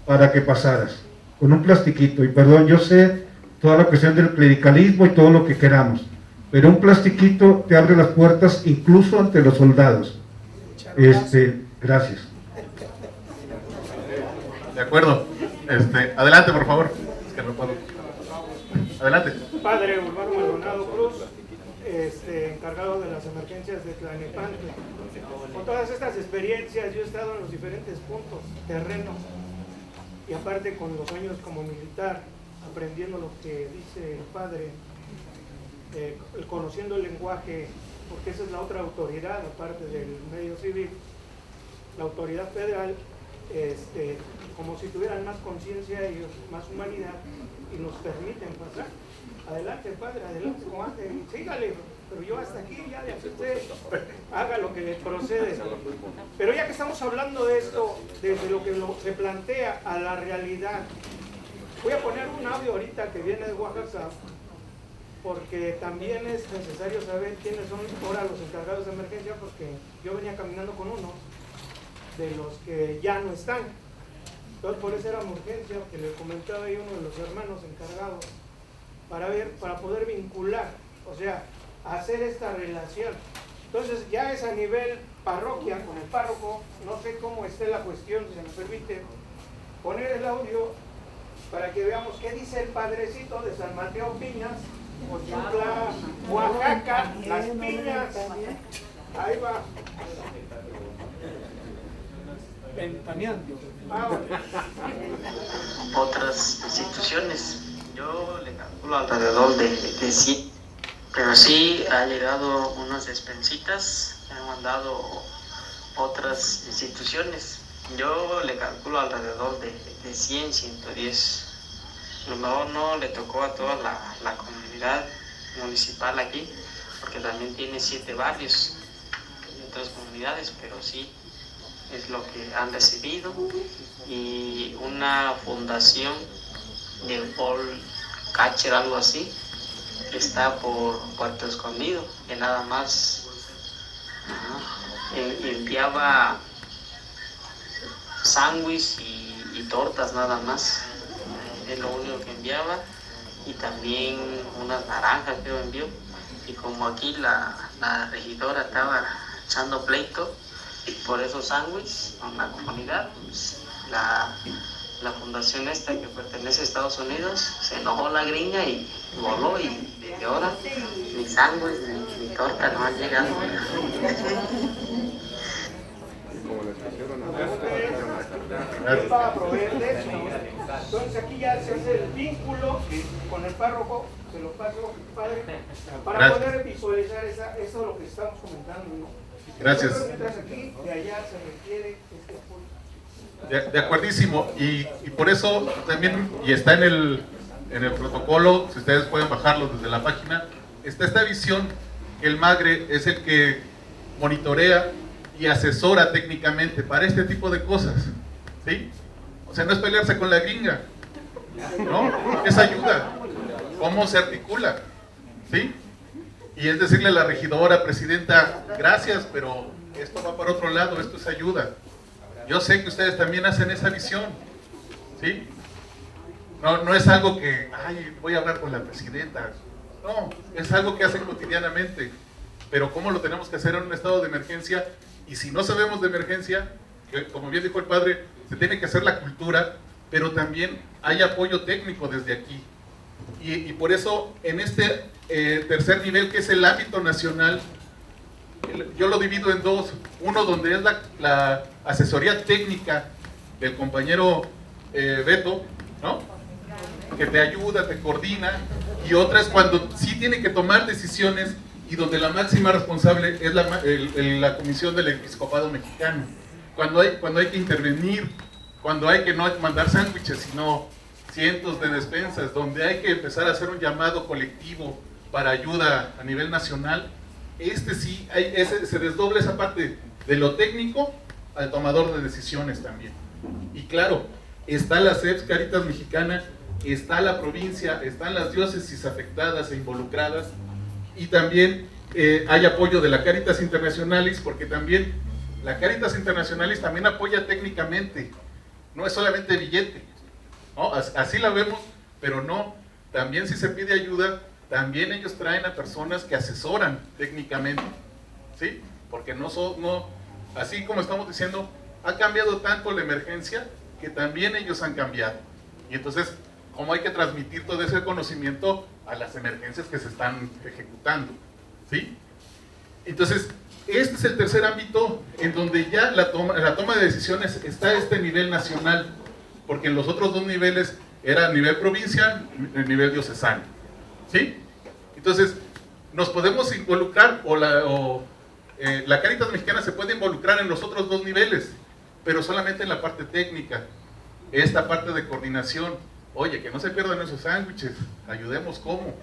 para que pasaras, con un plastiquito, y perdón, yo sé toda la cuestión del clericalismo y todo lo que queramos, pero un plastiquito te abre las puertas incluso ante los soldados. Gracias. De acuerdo. Adelante, por favor. Es que no puedo. Adelante. Padre Urbano Maldonado Cruz, encargado de las emergencias de Tlalnepantla. Con todas estas experiencias yo he estado en los diferentes puntos, terreno, y aparte con los años como militar, aprendiendo lo que dice el padre, conociendo el lenguaje porque esa es la otra autoridad, aparte del medio civil, la autoridad federal, como si tuvieran más conciencia ellos, más humanidad, y nos permiten pasar. Adelante, padre, adelante, comandante, sígale, pero yo hasta aquí ya le acepté, haga lo que le procede. Pero ya que estamos hablando de esto, desde lo que se plantea a la realidad, voy a poner un audio ahorita que viene de Oaxaca, porque también es necesario saber quiénes son ahora los encargados de emergencia, porque yo venía caminando con uno de los que ya no están. Entonces por eso era una urgencia, que le comentaba ahí uno de los hermanos encargados, para poder vincular, o sea, hacer esta relación. Entonces ya es a nivel parroquia, con el párroco, no sé cómo esté la cuestión, si se me permite poner el audio para que veamos qué dice el padrecito de San Mateo Piñas, Ochucla, Oaxaca, Las Piñas. Ahí va. Ventaneando. Otras instituciones, yo le calculo alrededor de 100, pero sí ha llegado unas despensitas que han mandado otras instituciones. Yo le calculo alrededor de 100, 110. A lo mejor no le tocó a toda la comunidad municipal aquí, porque también tiene 7 barrios y otras comunidades, pero sí es lo que han recibido. Y una fundación de Paul Catcher, algo así, que está por Puerto Escondido, que nada más enviaba sándwiches y tortas nada más, es lo único que enviaba, y también unas naranjas que envió. Y como aquí la regidora estaba echando pleito por esos sándwiches con la comunidad, pues la fundación esta que pertenece a Estados Unidos se enojó la gringa y voló, y desde ahora ni sándwich ni torta no han llegado. Él va a proveer de eso. Entonces aquí ya se hace el vínculo con el párroco, se lo paso, padre, para poder visualizar eso es lo que estamos comentando, ¿no? Gracias. Mientras aquí, de allá se requiere este apoyo. De acuerdísimo, y por eso también, y está en el protocolo, si ustedes pueden bajarlo desde la página, está esta visión que el MAGRE es el que monitorea y asesora técnicamente para este tipo de cosas, ¿sí? O sea, no es pelearse con la gringa, ¿no? Es ayuda, cómo se articula, ¿sí? Y es decirle a la regidora, presidenta, gracias, pero esto va para otro lado, esto es ayuda. Yo sé que ustedes también hacen esa visión, ¿sí? No es algo que, ay, voy a hablar con la presidenta. No, es algo que hacen cotidianamente. Pero ¿cómo lo tenemos que hacer en un estado de emergencia? Y si no sabemos de emergencia, que, como bien dijo el padre, se tiene que hacer la cultura, pero también hay apoyo técnico desde aquí. Y por eso, en este tercer nivel, que es el ámbito nacional, yo lo divido en dos. Uno donde es la asesoría técnica del compañero Beto, ¿no? Que te ayuda, te coordina, y otra es cuando sí tiene que tomar decisiones y donde la máxima responsable es la Comisión del Episcopado Mexicano. Cuando hay que intervenir, cuando hay que no mandar sándwiches, sino cientos de despensas, donde hay que empezar a hacer un llamado colectivo para ayuda a nivel nacional, sí, se desdobla esa parte de lo técnico al tomador de decisiones también. Y claro, está la CEPS Cáritas Mexicana, está la provincia, están las diócesis afectadas e involucradas, y también hay apoyo de la Cáritas Internacionalis, porque también la Cáritas Internacionalis también apoya técnicamente, no es solamente billete, ¿no? Así la vemos, pero no, también si se pide ayuda, también ellos traen a personas que asesoran técnicamente, ¿sí? Porque así como estamos diciendo, ha cambiado tanto la emergencia que también ellos han cambiado. Y entonces, ¿cómo hay que transmitir todo ese conocimiento a las emergencias que se están ejecutando? ¿Sí? Entonces, este es el tercer ámbito en donde ya la toma de decisiones está a este nivel nacional, porque en los otros dos niveles era nivel provincia, el nivel diocesano. ¿Sí? Entonces, nos podemos involucrar, la Cáritas Mexicana se puede involucrar en los otros dos niveles, pero solamente en la parte técnica, esta parte de coordinación. Oye, que no se pierdan esos sándwiches, ayudemos cómo,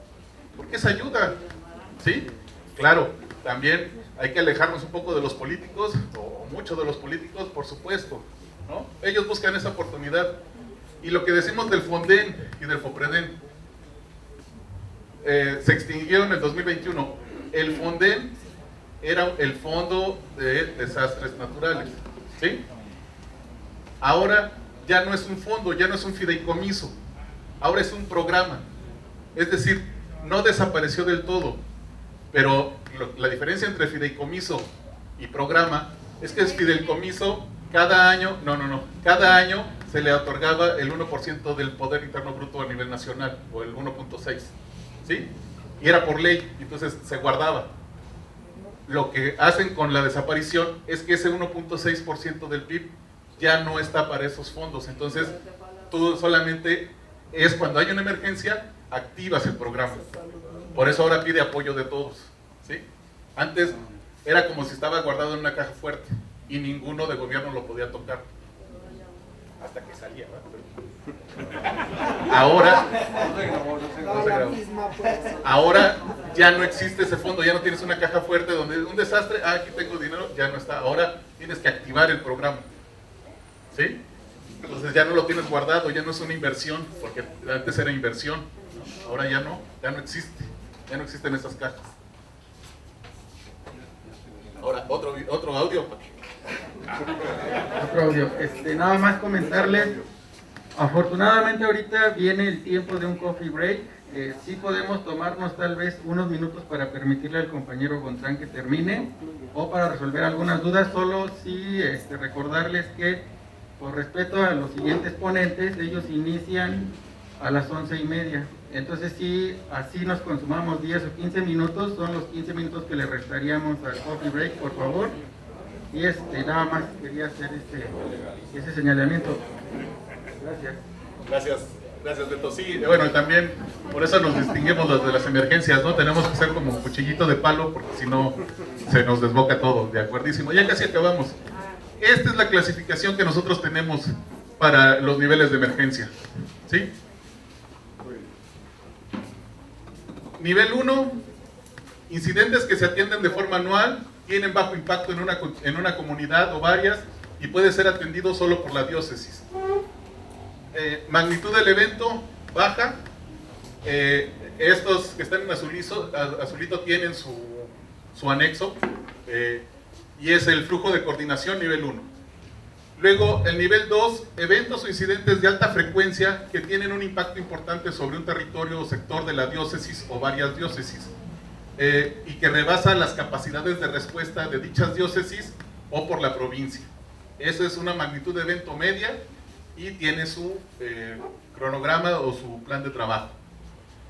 porque es ayuda, ¿sí? Claro, también hay que alejarnos un poco de los políticos, o mucho de los políticos, por supuesto, ¿no? Ellos buscan esa oportunidad. Y lo que decimos del Fonden y del Fopreden, se extinguieron en el 2021. El Fonden era el Fondo de Desastres Naturales, ¿sí? Ahora ya no es un fondo, ya no es un fideicomiso, ahora es un programa. Es decir, no desapareció del todo, pero la diferencia entre fideicomiso y programa es que es fideicomiso, cada año, cada año se le otorgaba el 1% del Poder Interno Bruto a nivel nacional, o el 1.6, ¿sí? Y era por ley, entonces se guardaba. Lo que hacen con la desaparición es que ese 1.6% del PIB ya no está para esos fondos, entonces tú solamente es cuando hay una emergencia, activas el programa. Por eso ahora pide apoyo de todos, ¿sí? Antes era como si estaba guardado en una caja fuerte y ninguno de gobierno lo podía tocar hasta que salía, ¿verdad? Ahora ya no existe ese fondo, ya no tienes una caja fuerte donde un desastre, aquí tengo dinero, ya no está. Ahora tienes que activar el programa, ¿sí? Entonces ya no lo tienes guardado, ya no es una inversión, porque antes era inversión, ¿no? Ahora ya no existe, ya no existen esas cajas. Ahora, otro audio. Otro audio. Nada más comentarles, afortunadamente ahorita viene el tiempo de un coffee break. Sí podemos tomarnos tal vez unos minutos para permitirle al compañero Gonzán que termine, o para resolver algunas dudas. Solo sí recordarles que por respeto a los siguientes ponentes, ellos inician a las 11:30. Entonces, si así nos consumamos 10 o 15 minutos, son los 15 minutos que le restaríamos al coffee break, por favor. Y nada más quería hacer ese señalamiento. Gracias Beto. Sí, bueno, también por eso nos distinguimos los de las emergencias, ¿no? Tenemos que ser como cuchillito de palo, porque si no se nos desboca todo, de acuerdísimo. Ya casi acabamos. Esta es la clasificación que nosotros tenemos para los niveles de emergencia, ¿sí? Nivel 1, incidentes que se atienden de forma anual, tienen bajo impacto en una comunidad o varias, y puede ser atendido solo por la diócesis. Magnitud del evento, baja. Estos que están en azulito tienen su anexo, y es el flujo de coordinación nivel 1. Luego, el nivel 2, eventos o incidentes de alta frecuencia que tienen un impacto importante sobre un territorio o sector de la diócesis o varias diócesis, y que rebasan las capacidades de respuesta de dichas diócesis o por la provincia. Esa es una magnitud de evento media y tiene su cronograma o su plan de trabajo.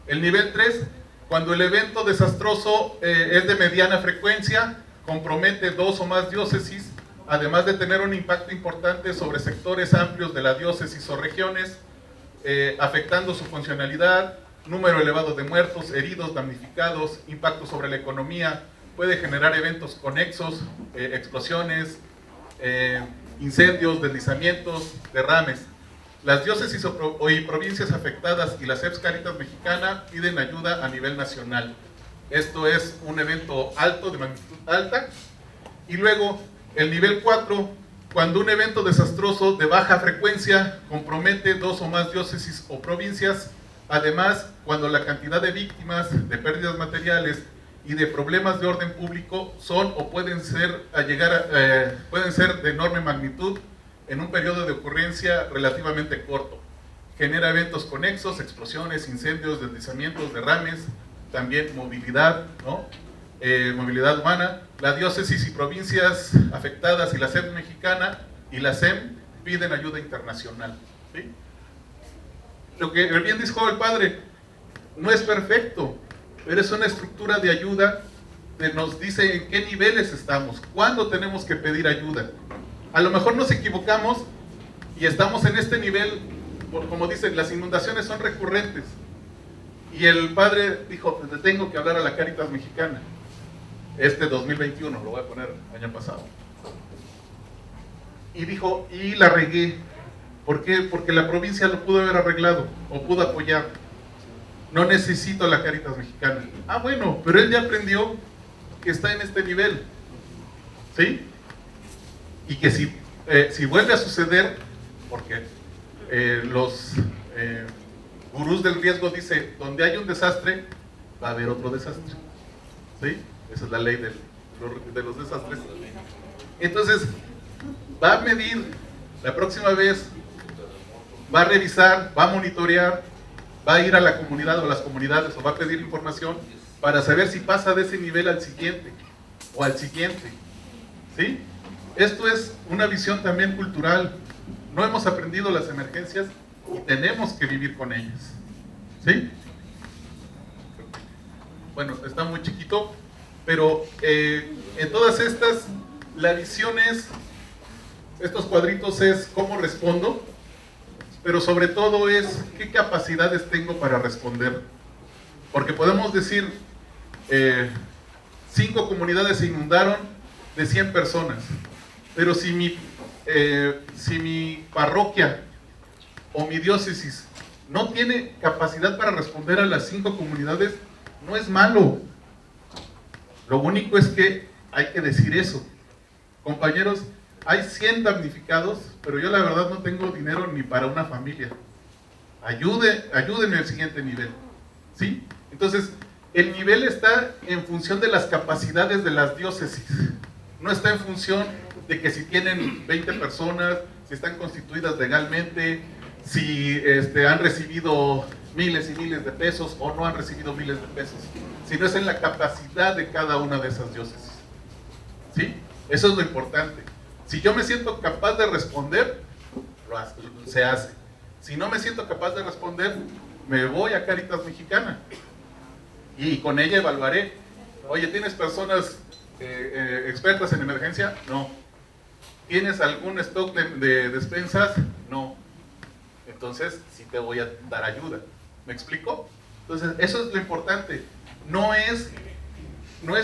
El nivel 3, cuando el evento desastroso es de mediana frecuencia, compromete 2 o más diócesis, además de tener un impacto importante sobre sectores amplios de la diócesis o regiones, afectando su funcionalidad, número elevado de muertos, heridos, damnificados, impacto sobre la economía, puede generar eventos conexos, explosiones, incendios, deslizamientos, derrames. Las diócesis y provincias afectadas y la SEPS Cáritas Mexicana piden ayuda a nivel nacional. Esto es un evento alto, de magnitud alta. Y luego, el nivel 4, cuando un evento desastroso de baja frecuencia compromete 2 o más diócesis o provincias, además, cuando la cantidad de víctimas, de pérdidas materiales y de problemas de orden público son o pueden ser de enorme magnitud en un periodo de ocurrencia relativamente corto. Genera eventos conexos, explosiones, incendios, deslizamientos, derrames, también movilidad, ¿no? Movilidad humana. La diócesis y provincias afectadas y la SEP mexicana y la SEM piden ayuda internacional, ¿sí? Lo que bien dijo el padre, no es perfecto, pero es una estructura de ayuda que nos dice en qué niveles estamos, cuándo tenemos que pedir ayuda. A lo mejor nos equivocamos y estamos en este nivel, como dicen, las inundaciones son recurrentes. Y el padre dijo, pues le tengo que hablar a la Cáritas Mexicana. 2021, lo voy a poner año pasado. Y dijo, y la regué. ¿Por qué? Porque la provincia lo pudo haber arreglado o pudo apoyar. No necesito la Cáritas Mexicana. Ah, bueno, pero él ya aprendió que está en este nivel. ¿Sí? Y que si vuelve a suceder, porque los gurús del riesgo dicen, donde hay un desastre, va a haber otro desastre. ¿Sí? Esa es la ley de los desastres. Entonces, va a medir la próxima vez, va a revisar, va a monitorear, va a ir a la comunidad o a las comunidades o va a pedir información para saber si pasa de ese nivel al siguiente o al siguiente. ¿Sí? Esto es una visión también cultural. No hemos aprendido las emergencias y tenemos que vivir con ellas. ¿Sí? Bueno, está muy chiquito, pero en todas estas, la visión es, estos cuadritos es cómo respondo, pero sobre todo es qué capacidades tengo para responder. Porque podemos decir, 5 comunidades se inundaron de 100 personas, pero si mi parroquia o mi diócesis no tiene capacidad para responder a las 5 comunidades, no es malo. Lo único es que hay que decir eso. Compañeros, hay 100 damnificados, pero yo la verdad no tengo dinero ni para una familia. Ayúdenme al siguiente nivel. ¿Sí? Entonces, el nivel está en función de las capacidades de las diócesis. No está en función de que si tienen 20 personas, si están constituidas legalmente, si han recibido miles y miles de pesos o no han recibido miles de pesos, sino es en la capacidad de cada una de esas diócesis. ¿Sí? Eso es lo importante. Si yo me siento capaz de responder, se hace. Si no me siento capaz de responder, me voy a Cáritas Mexicana y con ella evaluaré. Oye, ¿tienes personas expertas en emergencia? No. ¿Tienes algún stock de despensas? No. Entonces, sí te voy a dar ayuda. ¿Me explico? Entonces, eso es lo importante. No es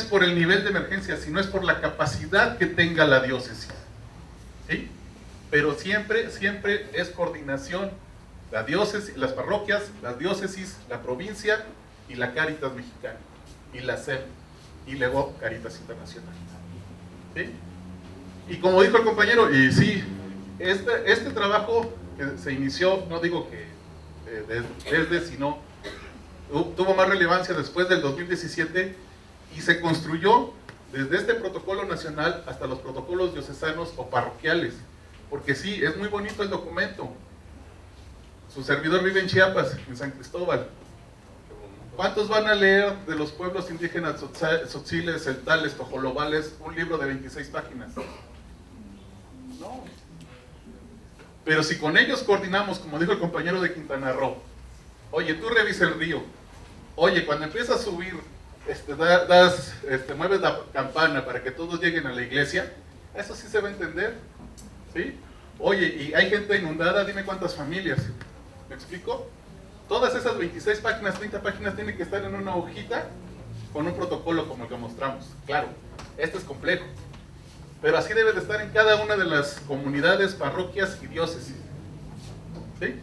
por el nivel de emergencia, sino es por la capacidad que tenga la diócesis. ¿Sí? Pero siempre es coordinación. La diócesis, las parroquias, las diócesis, la provincia y la Cáritas Mexicana. Y la SEP. Y luego Cáritas Internacional. ¿Sí? Y como dijo el compañero, y sí, este trabajo que se inició, no digo que sino tuvo más relevancia después del 2017 y se construyó desde este protocolo nacional hasta los protocolos diocesanos o parroquiales, porque sí, es muy bonito el documento. Su servidor vive en Chiapas, en San Cristóbal. ¿Cuántos van a leer de los pueblos indígenas tzotziles, celtales, tojolobales, un libro de 26 páginas? No. Pero si con ellos coordinamos, como dijo el compañero de Quintana Roo, oye, tú revisa el río, oye, cuando empiezas a subir, mueves la campana para que todos lleguen a la iglesia, eso sí se va a entender, ¿sí? Oye, y hay gente inundada, dime cuántas familias, ¿me explico? Todas esas 26 páginas, 30 páginas tienen que estar en una hojita con un protocolo como el que mostramos. Claro, este es complejo, pero así debe de estar en cada una de las comunidades, parroquias y diócesis. ¿Sí?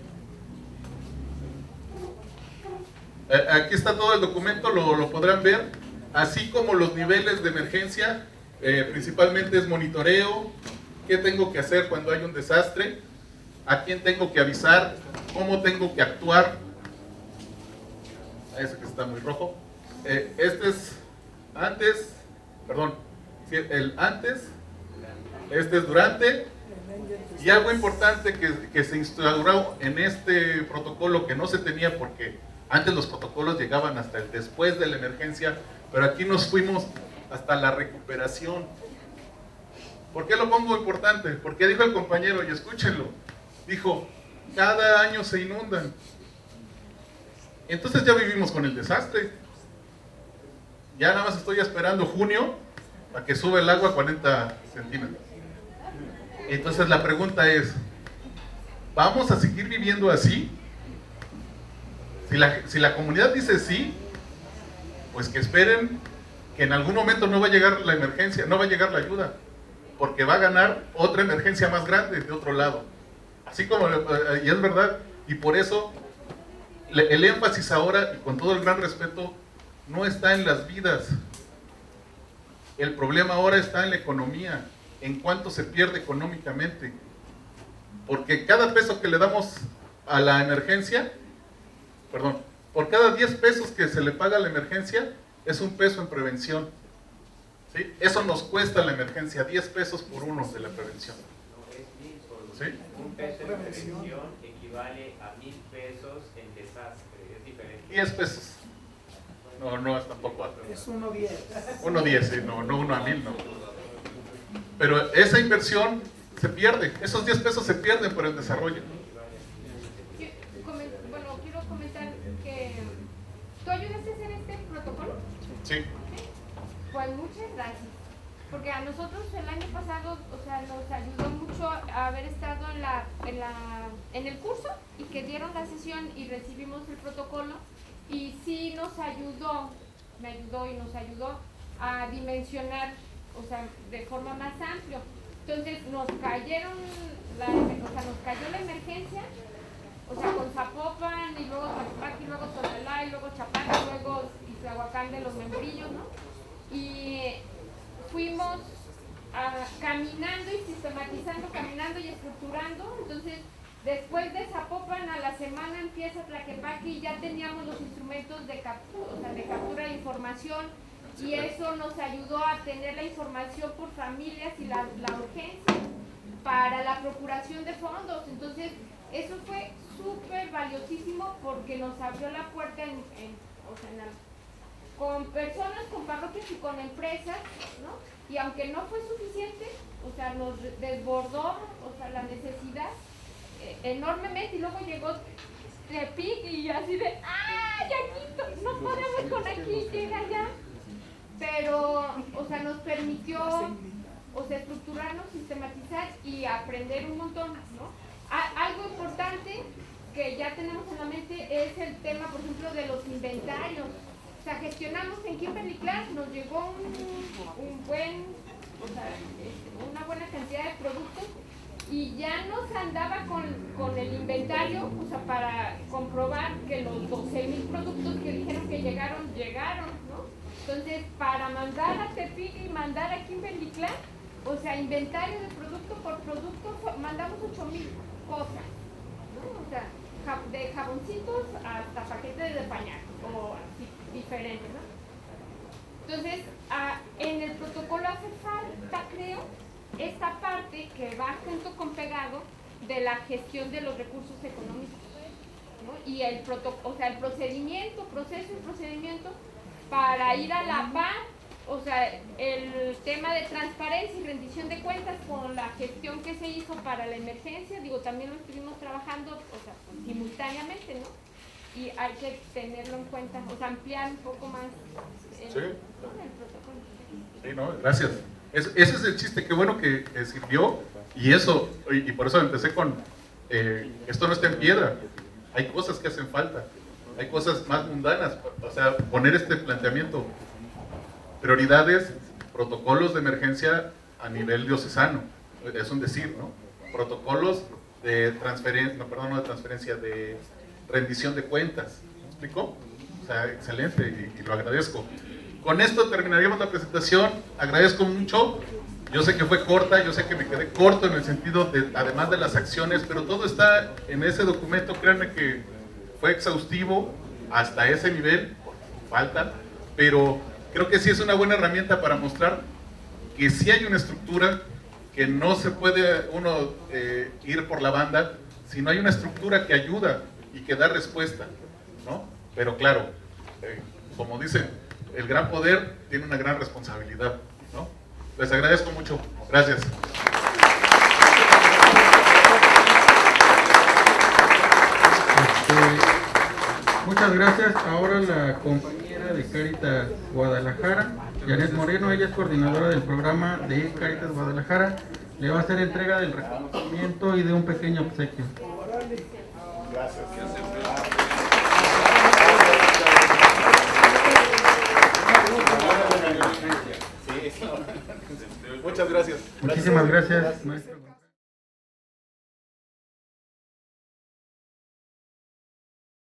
Aquí está todo el documento, lo podrán ver, así como los niveles de emergencia, principalmente es monitoreo, qué tengo que hacer cuando hay un desastre, a quién tengo que avisar, cómo tengo que actuar. Ese que está muy rojo. Este es antes, perdón, el antes, este es durante, y algo importante que se instauró en este protocolo que no se tenía porque antes los protocolos llegaban hasta el después de la emergencia, pero aquí nos fuimos hasta la recuperación. ¿Por qué lo pongo importante? Porque dijo el compañero, y escúchenlo, dijo, cada año se inundan. Entonces ya vivimos con el desastre. Ya nada más estoy esperando junio para que suba el agua a 40 centímetros. Entonces la pregunta es, ¿vamos a seguir viviendo así? Si la comunidad dice sí, pues que esperen que en algún momento no va a llegar la emergencia, no va a llegar la ayuda, porque va a ganar otra emergencia más grande de otro lado. Así como, y es verdad, y por eso el énfasis ahora, y con todo el gran respeto, no está en las vidas. El problema ahora está en la economía, en cuánto se pierde económicamente. Porque cada peso que le damos a la emergencia, perdón, por cada 10 pesos que se le paga a la emergencia, es un peso en prevención. ¿Sí? Eso nos cuesta la emergencia, 10 pesos por uno de la prevención. ¿Sí? Un peso en prevención equivale a 1,000 pesos en desastre, es diferente. 10 pesos. No es tampoco. Es 1.10. 1.10, sí, no 1 a 1,000, no. Pero esa inversión se pierde, esos 10 pesos se pierden por el desarrollo. Bueno, quiero comentar que ¿tú ayudaste a hacer este protocolo? Sí. Pues muchas gracias. Porque a nosotros el año pasado, o sea, nos ayudó mucho haber estado en el curso y que dieron la sesión y recibimos el protocolo, y sí nos ayudó, me ayudó y nos ayudó a dimensionar, o sea, de forma más amplia. Entonces nos cayó la emergencia, o sea, con Zapopan y luego Zapopan y luego Tonalá y luego Chapala y luego Iztahuacán de los Membrillos, ¿no? Y fuimos caminando y sistematizando, caminando y estructurando. Entonces, después de Zapopan, a la semana empieza Tlaquepaque y ya teníamos los instrumentos de captura de información, y eso nos ayudó a tener la información por familias y la urgencia para la procuración de fondos. Entonces, eso fue súper valiosísimo porque nos abrió la puerta con personas, con parroquias y con empresas, ¿no? Y aunque no fue suficiente, o sea, nos desbordó, o sea, la necesidad enormemente, y luego llegó Tepic y así de ¡ay, aquí! No podemos con aquí, llega ya. Pero, o sea, nos permitió, o sea, estructurarnos, sistematizar y aprender un montón, ¿no? Algo importante que ya tenemos en la mente es el tema, por ejemplo, de los inventarios. O sea, gestionamos en Kimberly Clark, nos llegó una buena cantidad de productos, y ya nos andaba con el inventario, o sea, para comprobar que los 12,000 productos que dijeron que llegaron, ¿no? Entonces, para mandar a Tepic y mandar a Kimberly Clark, o sea, inventario de producto por producto, mandamos 8,000 cosas, ¿no? O sea, de jaboncitos hasta paquetes de pañal, o así, diferentes, ¿no? Entonces, en el protocolo hace falta, creo, esta parte que va junto con pegado de la gestión de los recursos económicos, ¿no? Y el procedimiento, proceso y procedimiento para ir a la par, o sea, el tema de transparencia y rendición de cuentas con la gestión que se hizo para la emergencia, digo, también lo estuvimos trabajando, o sea, simultáneamente, ¿no? Y hay que tenerlo en cuenta, o sea, ampliar un poco más el protocolo. Sí, no, gracias. Ese es el chiste, qué bueno que sirvió, y eso, y por eso empecé con, esto no está en piedra, hay cosas que hacen falta, hay cosas más mundanas, o sea, poner este planteamiento, prioridades, protocolos de emergencia a nivel diocesano, es un decir, ¿no? Protocolos de transferencia, de rendición de cuentas, ¿me explico? O sea, excelente, y lo agradezco. Con esto terminaríamos la presentación. Agradezco mucho. Yo sé que fue corta, yo sé que me quedé corto en el sentido de, además de las acciones, pero todo está en ese documento. Créanme que fue exhaustivo hasta ese nivel, falta, pero creo que sí es una buena herramienta para mostrar que sí hay una estructura, que no se puede uno ir por la banda, sino hay una estructura que ayuda y que da respuesta, ¿no? Pero claro, como dicen, el gran poder tiene una gran responsabilidad, ¿no? Les agradezco mucho. Gracias. Muchas gracias. Ahora la compañera de Cáritas Guadalajara, Janet Moreno, ella es coordinadora del programa de Cáritas Guadalajara, le va a hacer entrega del reconocimiento y de un pequeño obsequio. Gracias. gracias. Muchísimas gracias, maestro.